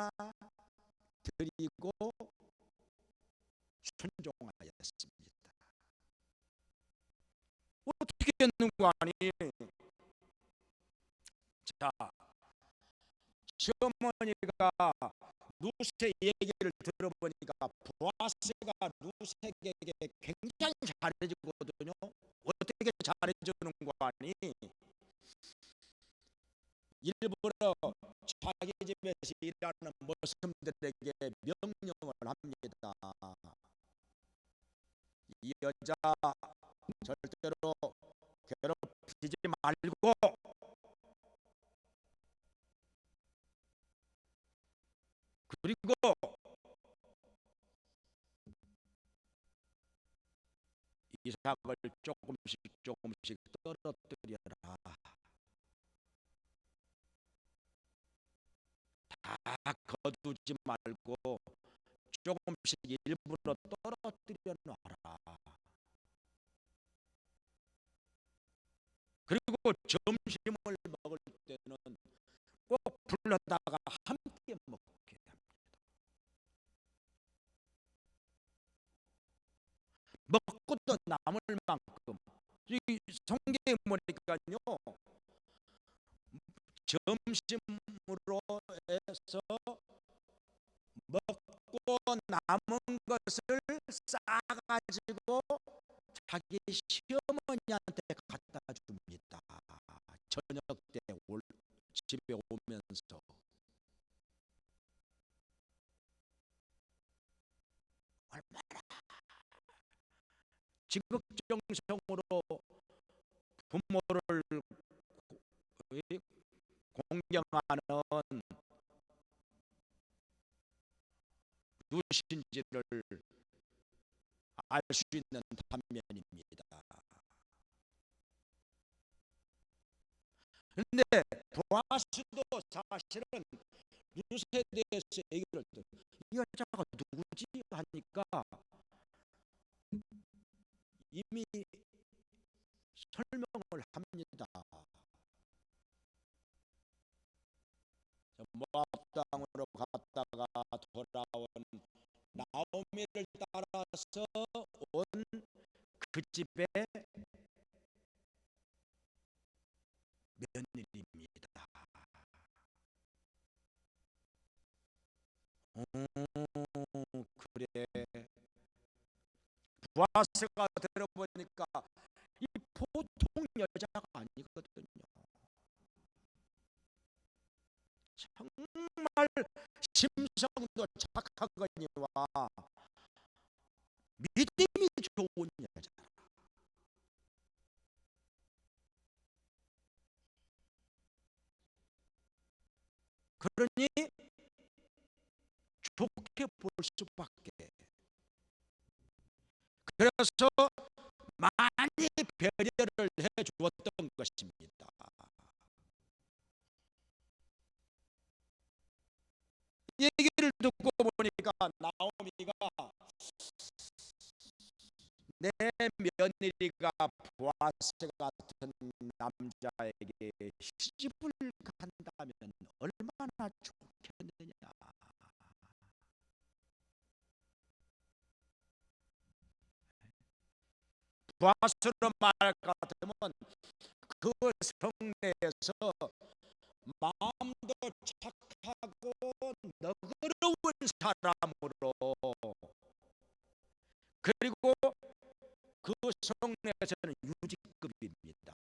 S1: 순종하였습니다. 어떻게 했는가 하니, 자, 시어머니가 룻의 얘기를 들어보니까 보아스가 룻에게 굉장히 잘해주거든요. 어떻게 잘해주는 거 아니, 일부러 자기 집에서 일하는 모습들에게 명령을 합니다. 이 여자 절대로 괴롭히지 말고, 그리고 이삭을 조금씩 떨어뜨려라. 다 거두지 말고 조금씩 일부러 떨어뜨려 놔라. 그리고 점심을 먹을 때는 꼭 불러다가 함께 먹게 합니다. 먹고도 남을 만큼, 이 성경에 보니까요, 점심으로 해서 먹고 남은 것을 싸가지고 자기 시어머니한테 갖다 줍니다. 저녁 때 집에 오면서. 얼마나 지극정성으로 부모를 공경하는 누신지를 알 수 있는 단면입니다. 그런데 보아스도 사실은 룻에 대해서 얘기를 듣고, 이 여자가 누구지 하니까 이미 설명을 합니다. 모압 땅으로 갔다가 돌아온 나오미를 따라서 온 그 집의 며느리입니다. 그래, 보아스가 들어보니까 이 보통 여자가 아니거든요. 정말 심성도 착하거니와 믿음이 좋은 여자. 그러니 좋게 볼 수밖에. 그래서 많이 배려를 해주었던 것입니다. 얘기를 듣고 보니까 나오미가 내 며느리가 보아스 같은 남자에게 시집을 간다면 얼마나 좋겠느냐. 보아스로 말할 것 같으면 그 성내에서 마음도 착하고 너그러운 사람으로, 그리고 그 성내에서는 유지급입니다.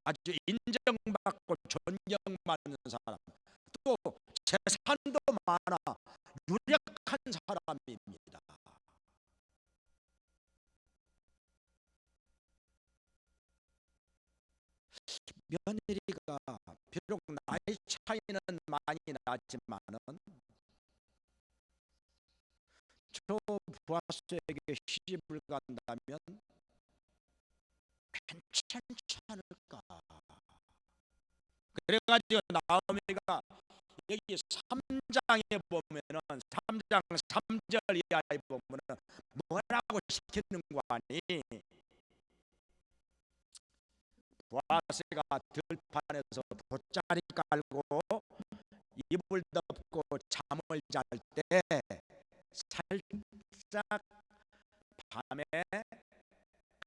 S1: 아주 인정받고 존경받는 사람, 또 재산도 많아 유력한 사람입니다. 며느리가 비록 나이 차이는 많이 나지만은 저 보아스에게 시집을 간다면 괜찮지 않을까? 그래가지고 나오미가 여기 3장에 보면은 3장 3절 이하에 보면은 뭐라고 시키는 거 아니? 보아스가 들판에서 돗자리 깔고 이불 덮고 잠을 잘 때 살짝 밤에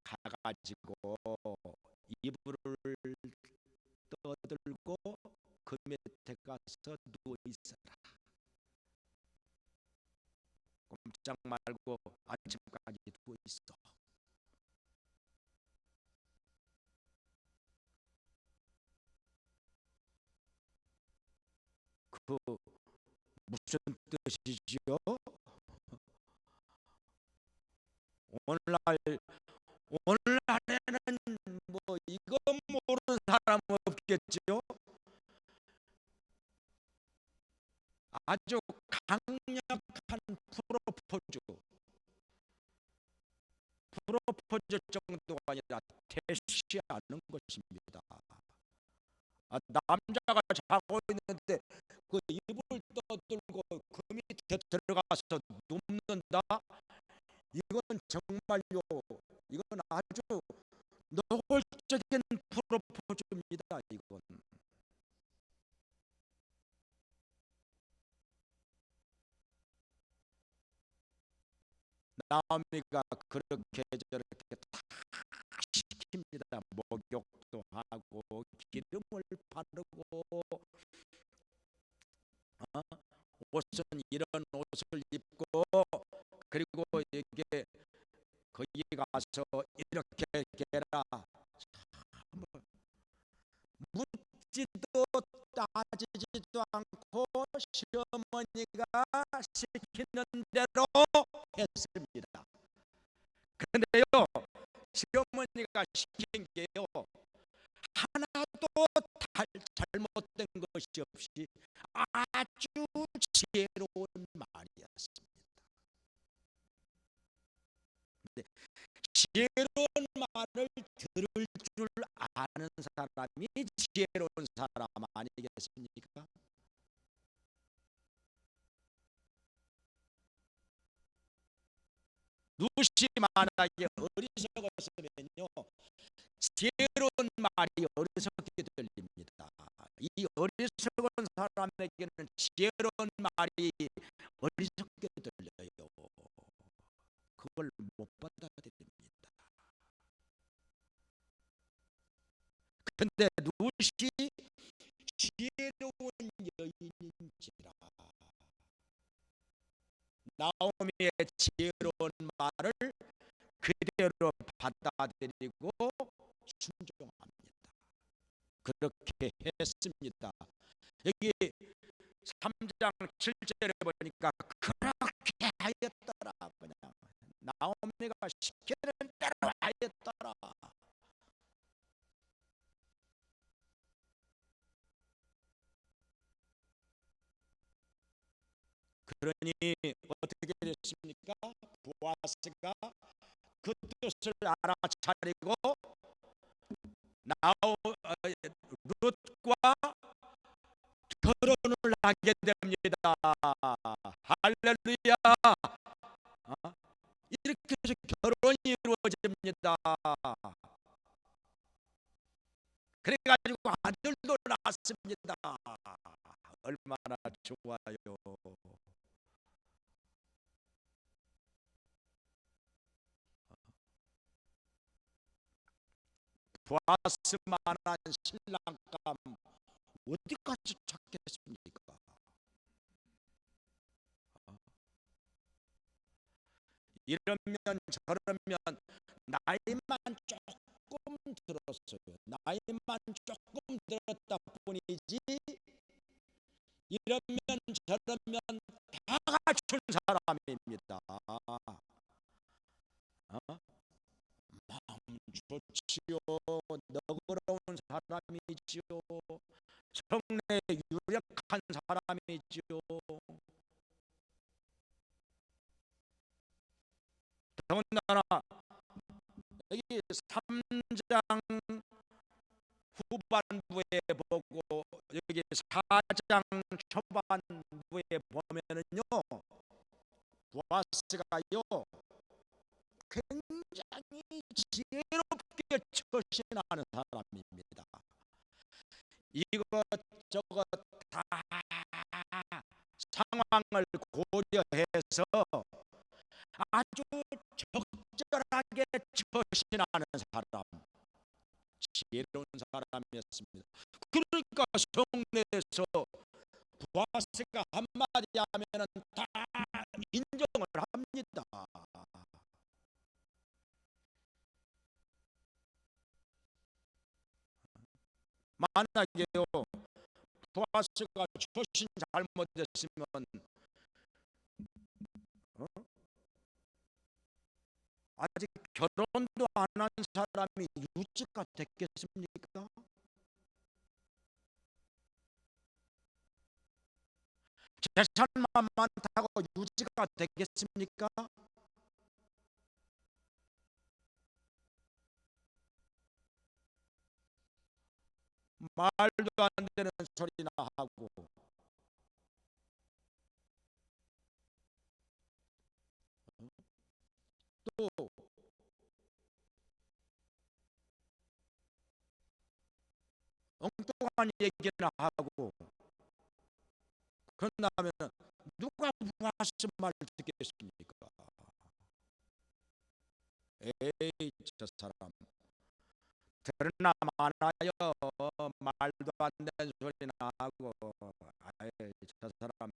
S1: 가가지고 이불을 떠들고 그 밑에 가서 누워 있어라. 꼼짝 말고 아침까지 누워 있어. 그 무슨 뜻이지요? 오늘날 오늘날에는 뭐 이거 모르는 사람 없겠지요? 아주 강력한 프로포즈 정도가 아니라 대시하는 것입니다. 남자가 자고 있는데 그 이불 떠들고 그 밑에 들어가서 눕는다. 이건 정말요. 이건 아주 노골적인 프로포즈입니다. 이건 나오미가 그렇게 저렇게 다 시킵니다. 목욕도 하고 기름을 바르고 옷은 이런 옷을 입고 그리고 이게 거기 가서 이렇게 해라. 묻지도 따지지도 않고 시어머니가 시키는 대로 했습니다. 그런데요, 시어머니가 시킨 게요 하나도 잘못된 것이 없이 아주 지혜로운 말이었습니다. 지혜로운 말을 들을 줄 아는 사람이 지혜로운 사람 아니겠습니까? 누시 만약에 어리석었으면요 지혜로운 말이 어리석게 들립니다. 이 어리석은 사람에게는 지혜로운 말이 어리석게 들려요. 그걸 못 받아들입니다. 근데 누시 지혜로운 여인인지라 나오미의 지혜로운 말을 그대로 받아들이고 순종합니다. 그렇게 했습니다. 여기 3장 7절에 보니까 그렇게 하였더라. 그냥 나오미가 시키는 대로 하였더라. 그러니 어떻게 됐습니까? 보아스가 그 뜻을 알아차리고 룻과 결혼을 하게 됩니다. 할렐루야. 이렇게 해서 결혼이 이루어집니다. 그래가지고 아들도 낳았습니다. 얼마나 좋아요. 보아스만한 신랑감 어디까지 찾겠습니까? 이러면 저러면 나이만 조금 들었어요. 나이만 조금 들었다 뿐이지 이러면 저러면 다 갖춘 사람입니다. 마음 좋지요. 너그러운 사람이지요. 성례 유력한 사람이지요. 더군다나 여기 3장 후반부에 보고 여기 4장 초반부에 보면은요, 보아스가요 굉장히 지혜롭게 처신하는 사람입니다. 이것저것 다 상황을 고려해서 아주 적절하게 처신하는 사람, 지혜로운 사람이었습니다. 그러니까 성내에서 보아스가 한마디 하면은 다 인정을 합니다. 만약에요 보아스가 처신 잘못했으면 아직 결혼도 안 한 사람이 유지가 됐겠습니까? 재산만 많다고 유지가 되겠습니까? 말도 안 되는 소리나 하고, 또 엉뚱한 얘기나 하고, 그런다면 누가 보아스 말 듣겠습니까? 에이, 저 사람 들으나 마나요, 말도 안 되는 소리나 하고, 아이, 저 사람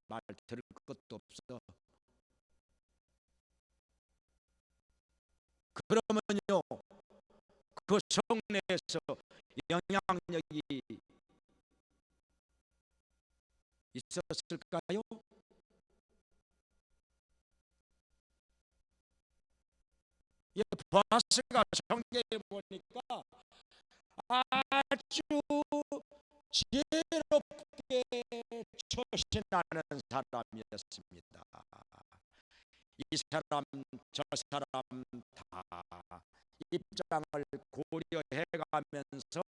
S1: 말 들을 것도 없어. 그러면요 그 성내에서 영향력이 있었을까요? 예, 보아스가 성경에 보니까 아주 지혜롭게 처신하는 사람이었습니다. 이 사람 저 사람 다 입장을 고려해 가면서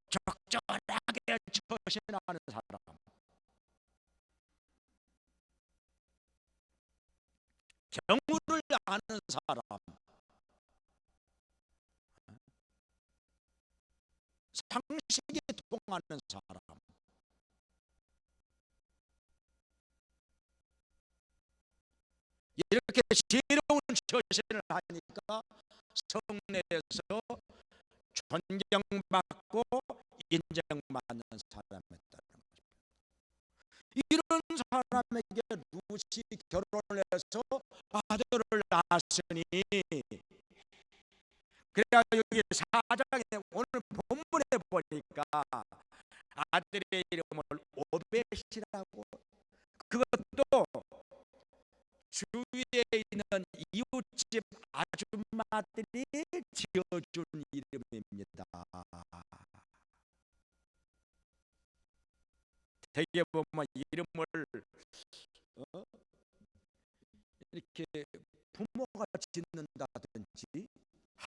S1: 적절하게 처신하는 사람, 경우를 아는 사람, 상식이 통하는 사람, 이렇게 지혜로운 처신을 하니까 성내에서 존경받고 인정받는 사람이었다는 거죠. 이런 사람에게 루시 결혼을 해서 아들을 낳았으니, 그래야 여기 사장에 오늘 본문에 보니까 아들의 이름을 오벳이라고, 그것도 주위에 있는 이웃집 아줌마들이 지어준 이름입니다. 대개 보면 이름을 이렇게 부모가 짓는다든지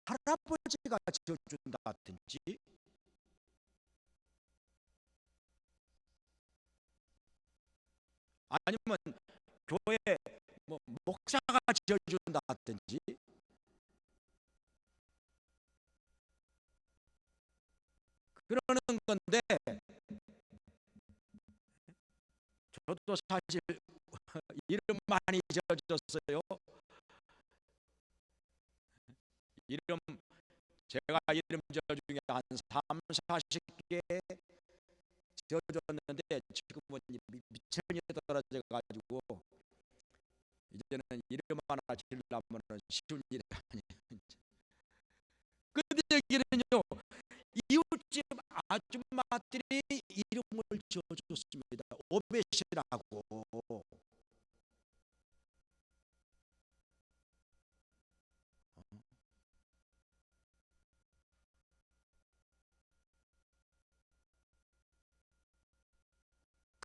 S1: 할아버지가 지어준다든지, 아니면 교회 뭐 목사가 지어준다든지, 그러는 건데, 저도 사실 이름 많이 지어줬어요. 이름 제가 이름 지어준 게 한 3, 40개 지어줬는데 지금은 미천이 떨어져 가지고 이제는 이름 하나 지으려면 쉬운 일이 아니에요. 근데 여기는요 이웃집 아줌마들이 이름을 지어줬습니다. 오벳이라고.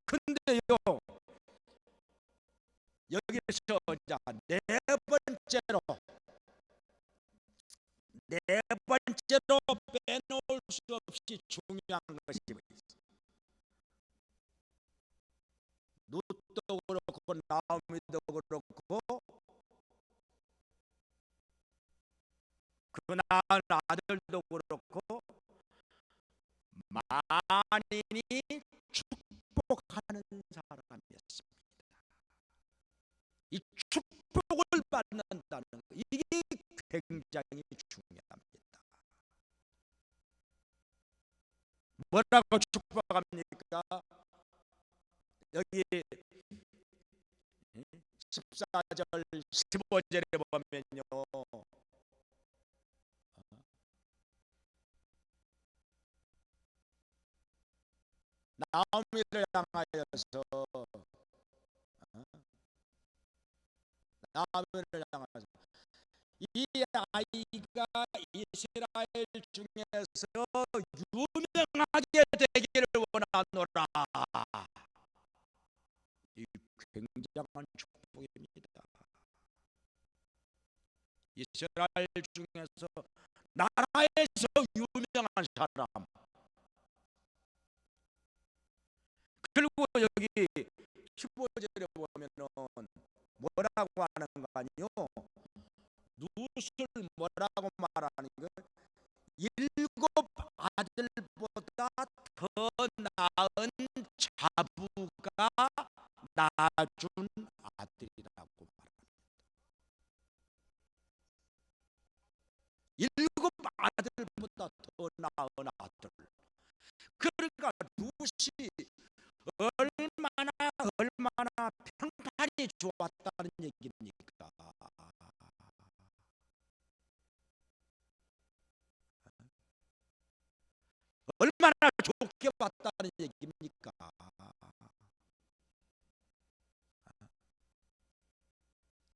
S1: 근데요 여기서 자 네 번째로 네 번째로 빼놓을 수 없이 중요한 것이 룻도 그렇고 나오미도 그렇고 그 낳은 아들도 그렇고 만인이 축복하는 사람이었습니다. 이 축복을 받는다는 것, 이게 굉장히 중요합니다. 뭐라고 축복합니까? 여기 14절 15절에 보면요, 나오미를 향하여서 나오미를 향하여서 이 아이가 이스라엘 중에서 유명하게 되기를 원하노라. 이 굉장한 축복입니다. 이스라엘 중에서 나라에서 유명한 사람. 그리고 여기 15절에 보면은 뭐라고 하는 거 아니요? 룻을 뭐라고 말하는 거? 7 아들보다 더 나은 자부가 낳아준 아들이라고 말합니다. 7 아들보다 더 나은 아들. 그러니까 룻이 얼마나 평판이 좋았다는 얘기입니까? 얼마나 좋게 봤다는 얘기입니까?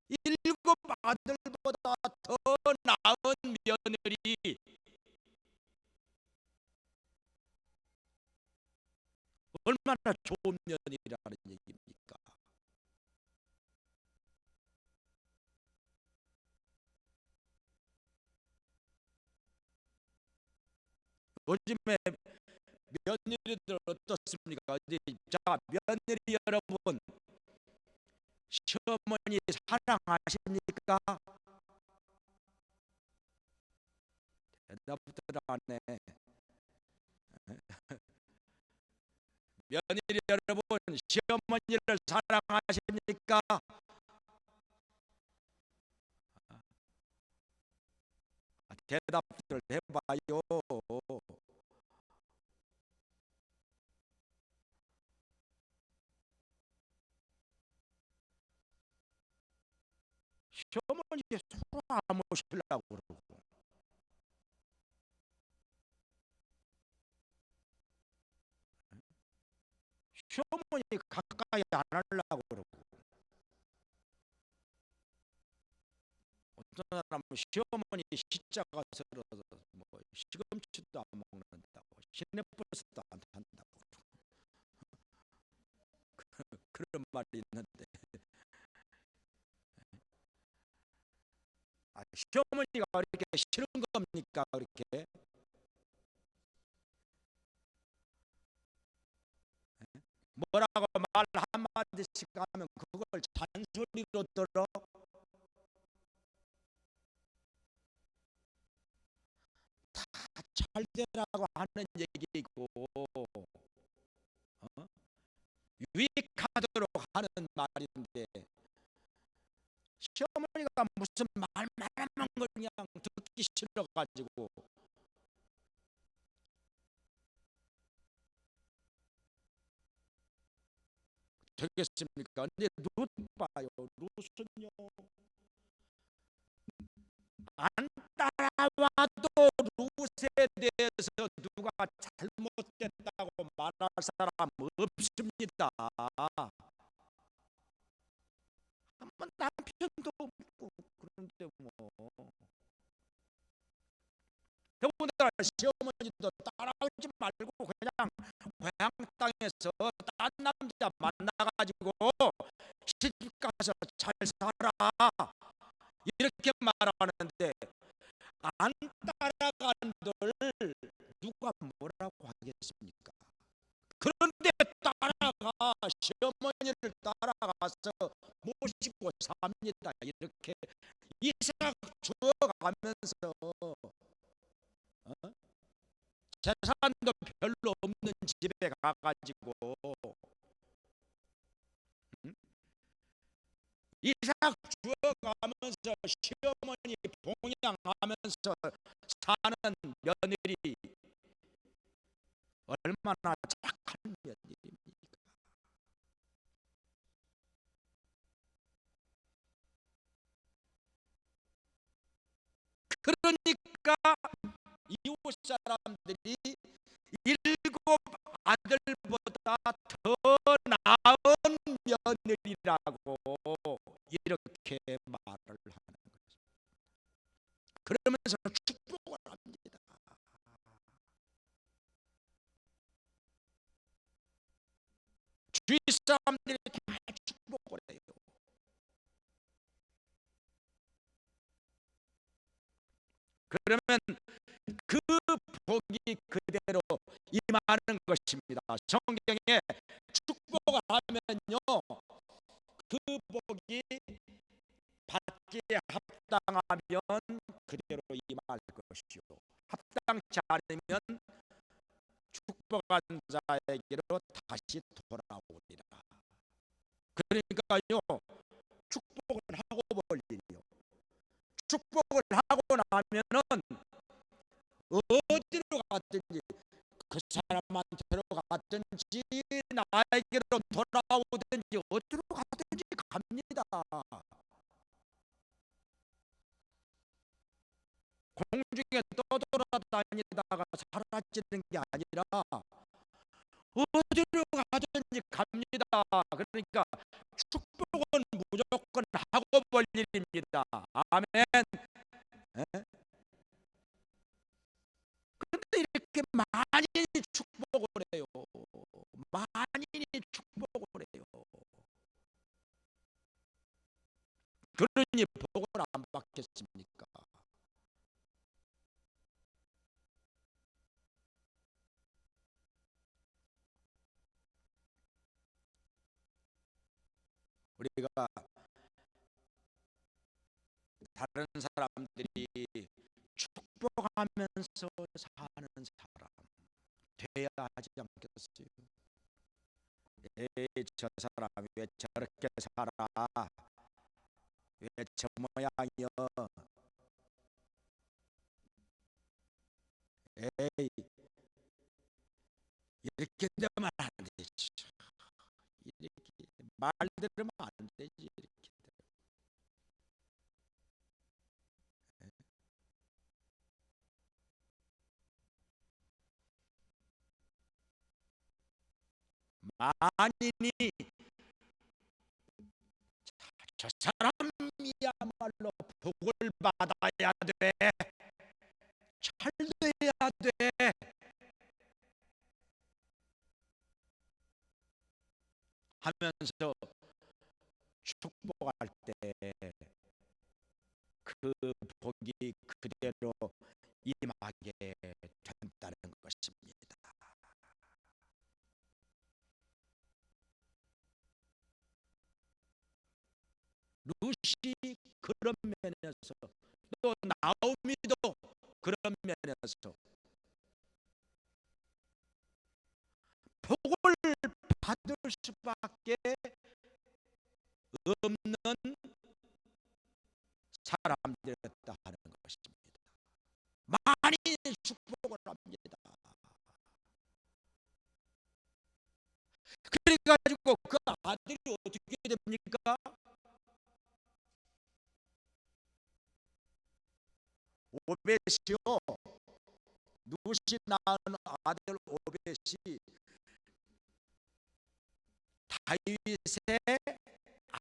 S1: 7 아들보다 더 나은 며느리, 얼마나 좋은 며느리라는 얘기입니까? 요즘에 며느리들 어떻습니까? 자, 며느리 여러분, 시어머니 사랑하십니까? 대답들 안 해. 며느리 여러분, 시어머니를 사랑하십니까? 대답들 해봐요. 시어머니 술 안 마시려고 그러고, 시어머니 가까이 안 하려고 그러고, 어떤 사람은 시어머니 시자가 들어서 뭐 시금치도 안 먹는다고, 시내버스도 안 탄다고 그런 말이 있는데, 시어머니가 그렇게 싫은 겁니까? 그렇게 뭐라고 말 한마디씩 하면 그걸 잔소리로 들어? 다 잘 되라고 하는 얘기고, 어? 유익하도록 하는 말인데, 시어머니가 무슨 말만 하는 걸 그냥 듣기 싫어가지고 되겠습니까? 근데 룻 봐요. 룻은요, 안 따라와도 룻에 대해서 누가 잘못됐다고 말할 사람 없습니다. 한번 남편도 없고 그런데 뭐, 더군다나 시어머니도 따라오지 말고 그냥 고향 땅에서 딴 남자 만나가지고 시집 가서 잘 살아, 이렇게 말하는데 안 따라간들 누가 뭐라고 하겠습니까? 그런데 따라가 시어머니를 따라가서 모시고 삽니다. 이렇게 이삭 주어가면서 재산도 별로 없는 집에 가가지고 이삭 주어가면서 시어머니 봉양하면서 사는 며느리 얼마나 착한 며느리입니까? 그러니까 이웃 사람들이 일곱 아들보다 더 나은 며느리라고 이렇게 말을 하는 거죠. 그러면서 축복을 합니다. 주위 사람들이 다 축복을 해요. 그러면 그 복이 그대로 임하는 것입니다. 성경에 축복을 하면요, 그 복이 받기에 합당하면 그대로 임할 것이요, 합당치 않으면 축복한 자에게로 다시 돌아오리라. 그러니까요, 축복을 하고 볼 일이요, 축복을 하고 나면은 어디로 갔든지, 그 사람한테로 갔든지 나에게로 돌아오든지 어디로 가든지 갑니다. 공중에 떠돌아다니다가 사라지는 게 아니라 어디로 가든지 갑니다. 그러니까 축복은 무조건 하고 볼 일입니다. 아멘. 예? 근데 이렇게 많이 축복을 해요. 많이 축복을 해요. 그러니 복을 안 받겠습니까? 우리가 다른 사람들이 축복하면서 사는 사람 돼야 하지 않겠어요? 에이, 저 사람 왜 저렇게 살아? 왜 저 모양이여? 에이, 이렇게 되면 안 되지. 이렇게 말 들으면 안 되지. 이렇게 만인이 저 사람이야말로 복을 받아야 돼, 잘 돼야 돼 하면서 축복할 때 그 복이 그대로 임하게 된다는 것입니다. 루시 그런 면에서, 또 나오미도 그런 면에서 복을 받을 수밖에 없는 사람들이었다 하는 것입니다. 많이 축복을 합니다. 그래가지고 그 아들이 어떻게 됩니까? 오벳이요, 누시 낳은 아들 오벳이 다윗의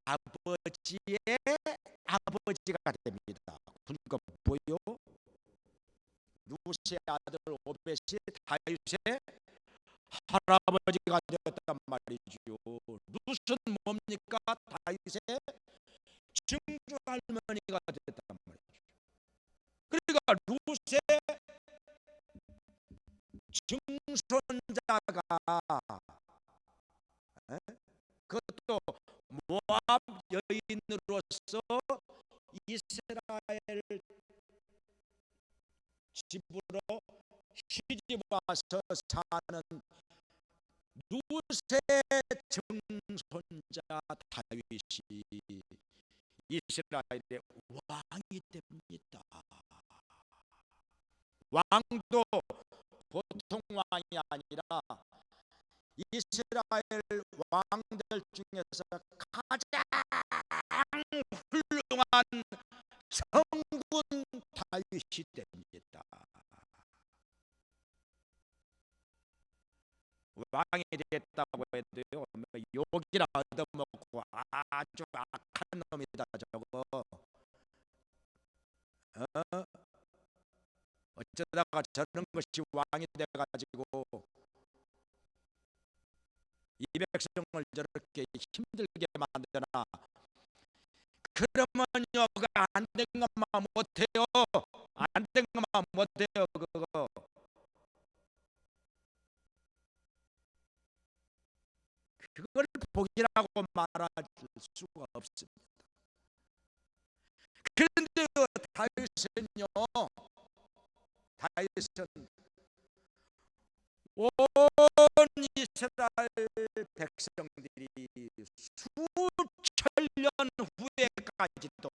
S1: 아버지의 아버지가 됩니다. 그러니까 뭐요? 누시의 아들 오벳이 다윗의 할아버지가 되었단 말이죠. 누스는 뭡니까? 다윗의 증조 할머니가 됐단 말이죠. 그러니까 증손자가 에? 그것도 모압 여인으로서 이스라엘 집으로 시집 와서 사는 누세 증손자 다윗이 이스라엘의 왕이 됩니다. 왕도 보통 왕이 아니라 이스라엘 왕들 중에서 가장 훌륭한 성군 다윗이 됩니다. 왕이 됐다고 해도요, 욕이나 얻어먹고 아주 악한 놈이다 저거. 어쩌다가 저런 것이 왕이 돼가지고 이 백성을 저렇게 힘들게 만드나. 그러면요, 그거 안 된 것만 못해요. 안 된 것만 못해요. 그거 그걸 복이라고 말할 수가 없습니다. 그런데 다윗은요, 다윗은 온 이스라엘 백성들이 수천 년 후에까지도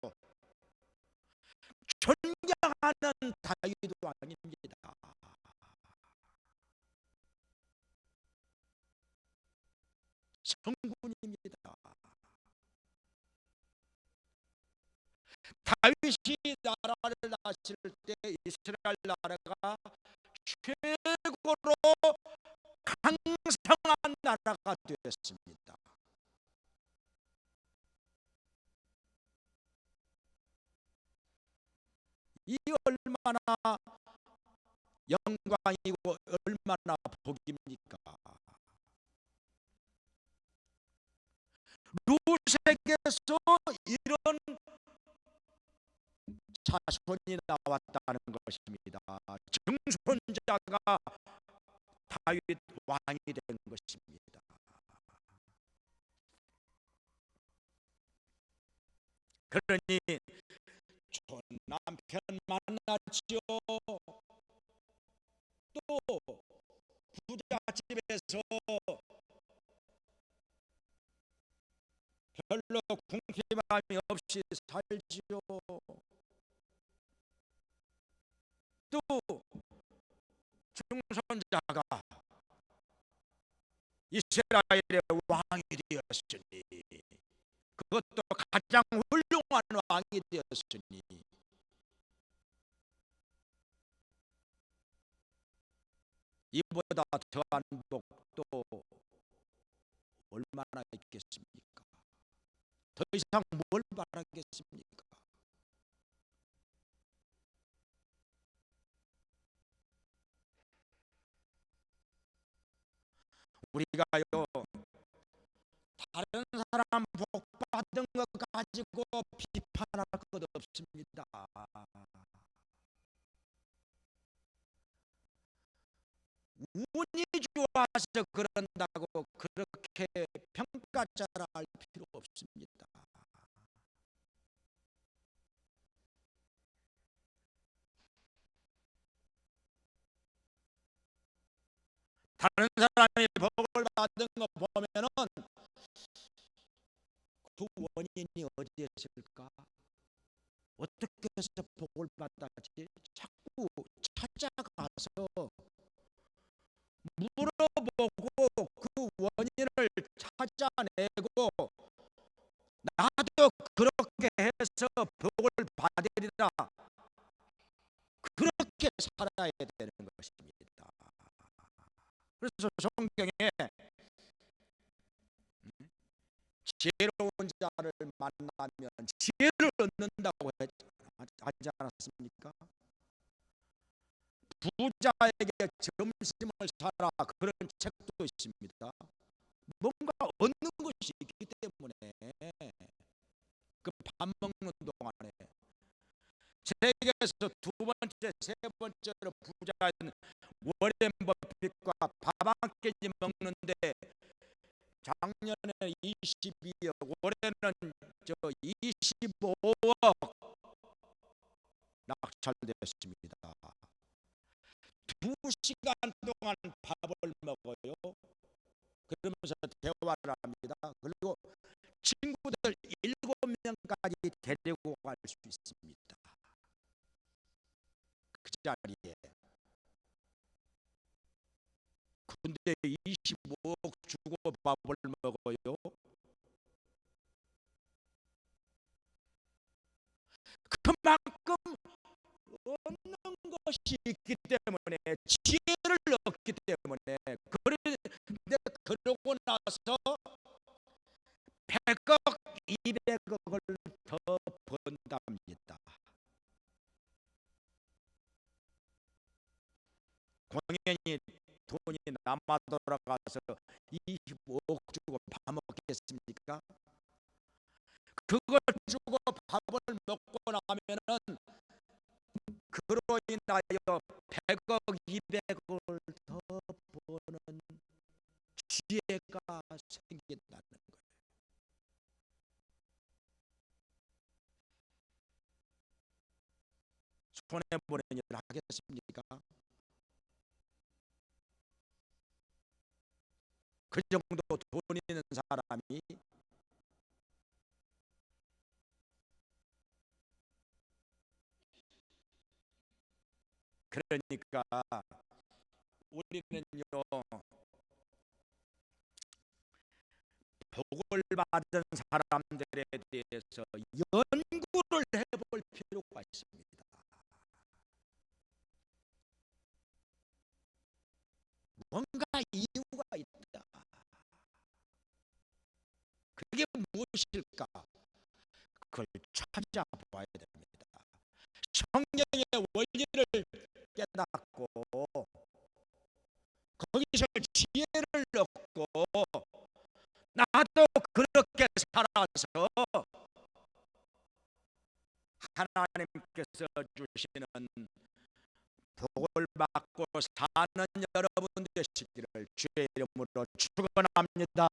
S1: 존경하는 다윗 왕입니다. 성군입니다. 다윗이 나라를 다스릴 때 이스라엘 나라가 최고로 강성한 나라가 되었습니다. 이 얼마나 영광이고 얼마나 복입니까? 루색에서 이런 자손이 나왔다는 것입니다. 증손자가 다윗 왕이 된 것입니다. 그러니 촌 남편 만났지요. 또 부잣집에서 별로 궁핍함이 없이 살지요. 또 증손자가 이스라엘의 왕이 되었으니, 그것도 가장 훌륭한 왕이 되었으니, 이보다 더한 복도 얼마나 있겠습니까? 더 이상 뭘 바라겠습니까? 우리가요, 다른 사람 복 받은 것 가지고 비판할 것 없습니다. 운이 좋아서 그런다고 그렇게 평가자라 할 필요 없습니다. 다른 사람이 복을 받은 거 보면은 그 원인이 어디에 있을까? 어떻게 해서 복을 받았지? 자꾸 찾아가서 물어보고 그 원인을 찾아내고, 나도 그렇게 해서 복을 받으리라, 그렇게 살아야 되는 것입니다. 그래서 성경에 지혜로운 자를 만나면 지혜를 얻는다고 하지 않았습니까? 부자에게 점심을 사라, 그런 책도 있습니다. 뭔가 얻는 것이 있기 때문에 그 밥 먹는 동안에 세계에서 두 번째 번째, 세 번째로 부자인 워렌 버핏과 밥 한 끼 먹는데 작년에 22억, 올해는 25억 낙찰됐습니다. 2시간 동안 밥을 먹어요. 그러면서 대화를 합니다. 그리고 친구들 7명까지 데리고 갈 수 있습니다. 그 자리에. 근데 25억 주고 밥을 먹어요. 그만큼 얻는 것이 있기 때문에, 지혜를 얻기 때문에. 그런데 그러고 나서 100억 200억을 더 번답니다. 공연이 돈이 남아 돌아가서 25억 주고 밥 먹겠습니까? 그걸 주고 밥을 먹고 나면은 그로 인하여 100억 200억을 더 버는 기회가 생긴다는 거예요. 손해보는 일을 하겠습니까? 그 정도 돈 있는 사람이. 그러니까 우리는요, 복을 받은 사람들에 대해서 연구를 해볼 필요가 있습니다. 뭔가 이유가 있다. 그게 무엇일까? 그걸 찾아봐야 됩니다. 성경의 원리를 깨닫고 거기서 지혜를 얻고 나도 그렇게 살아서 하나님께서 주시는 복을 받고 사는 여러분 되시기를 주의 이름으로 축원합니다.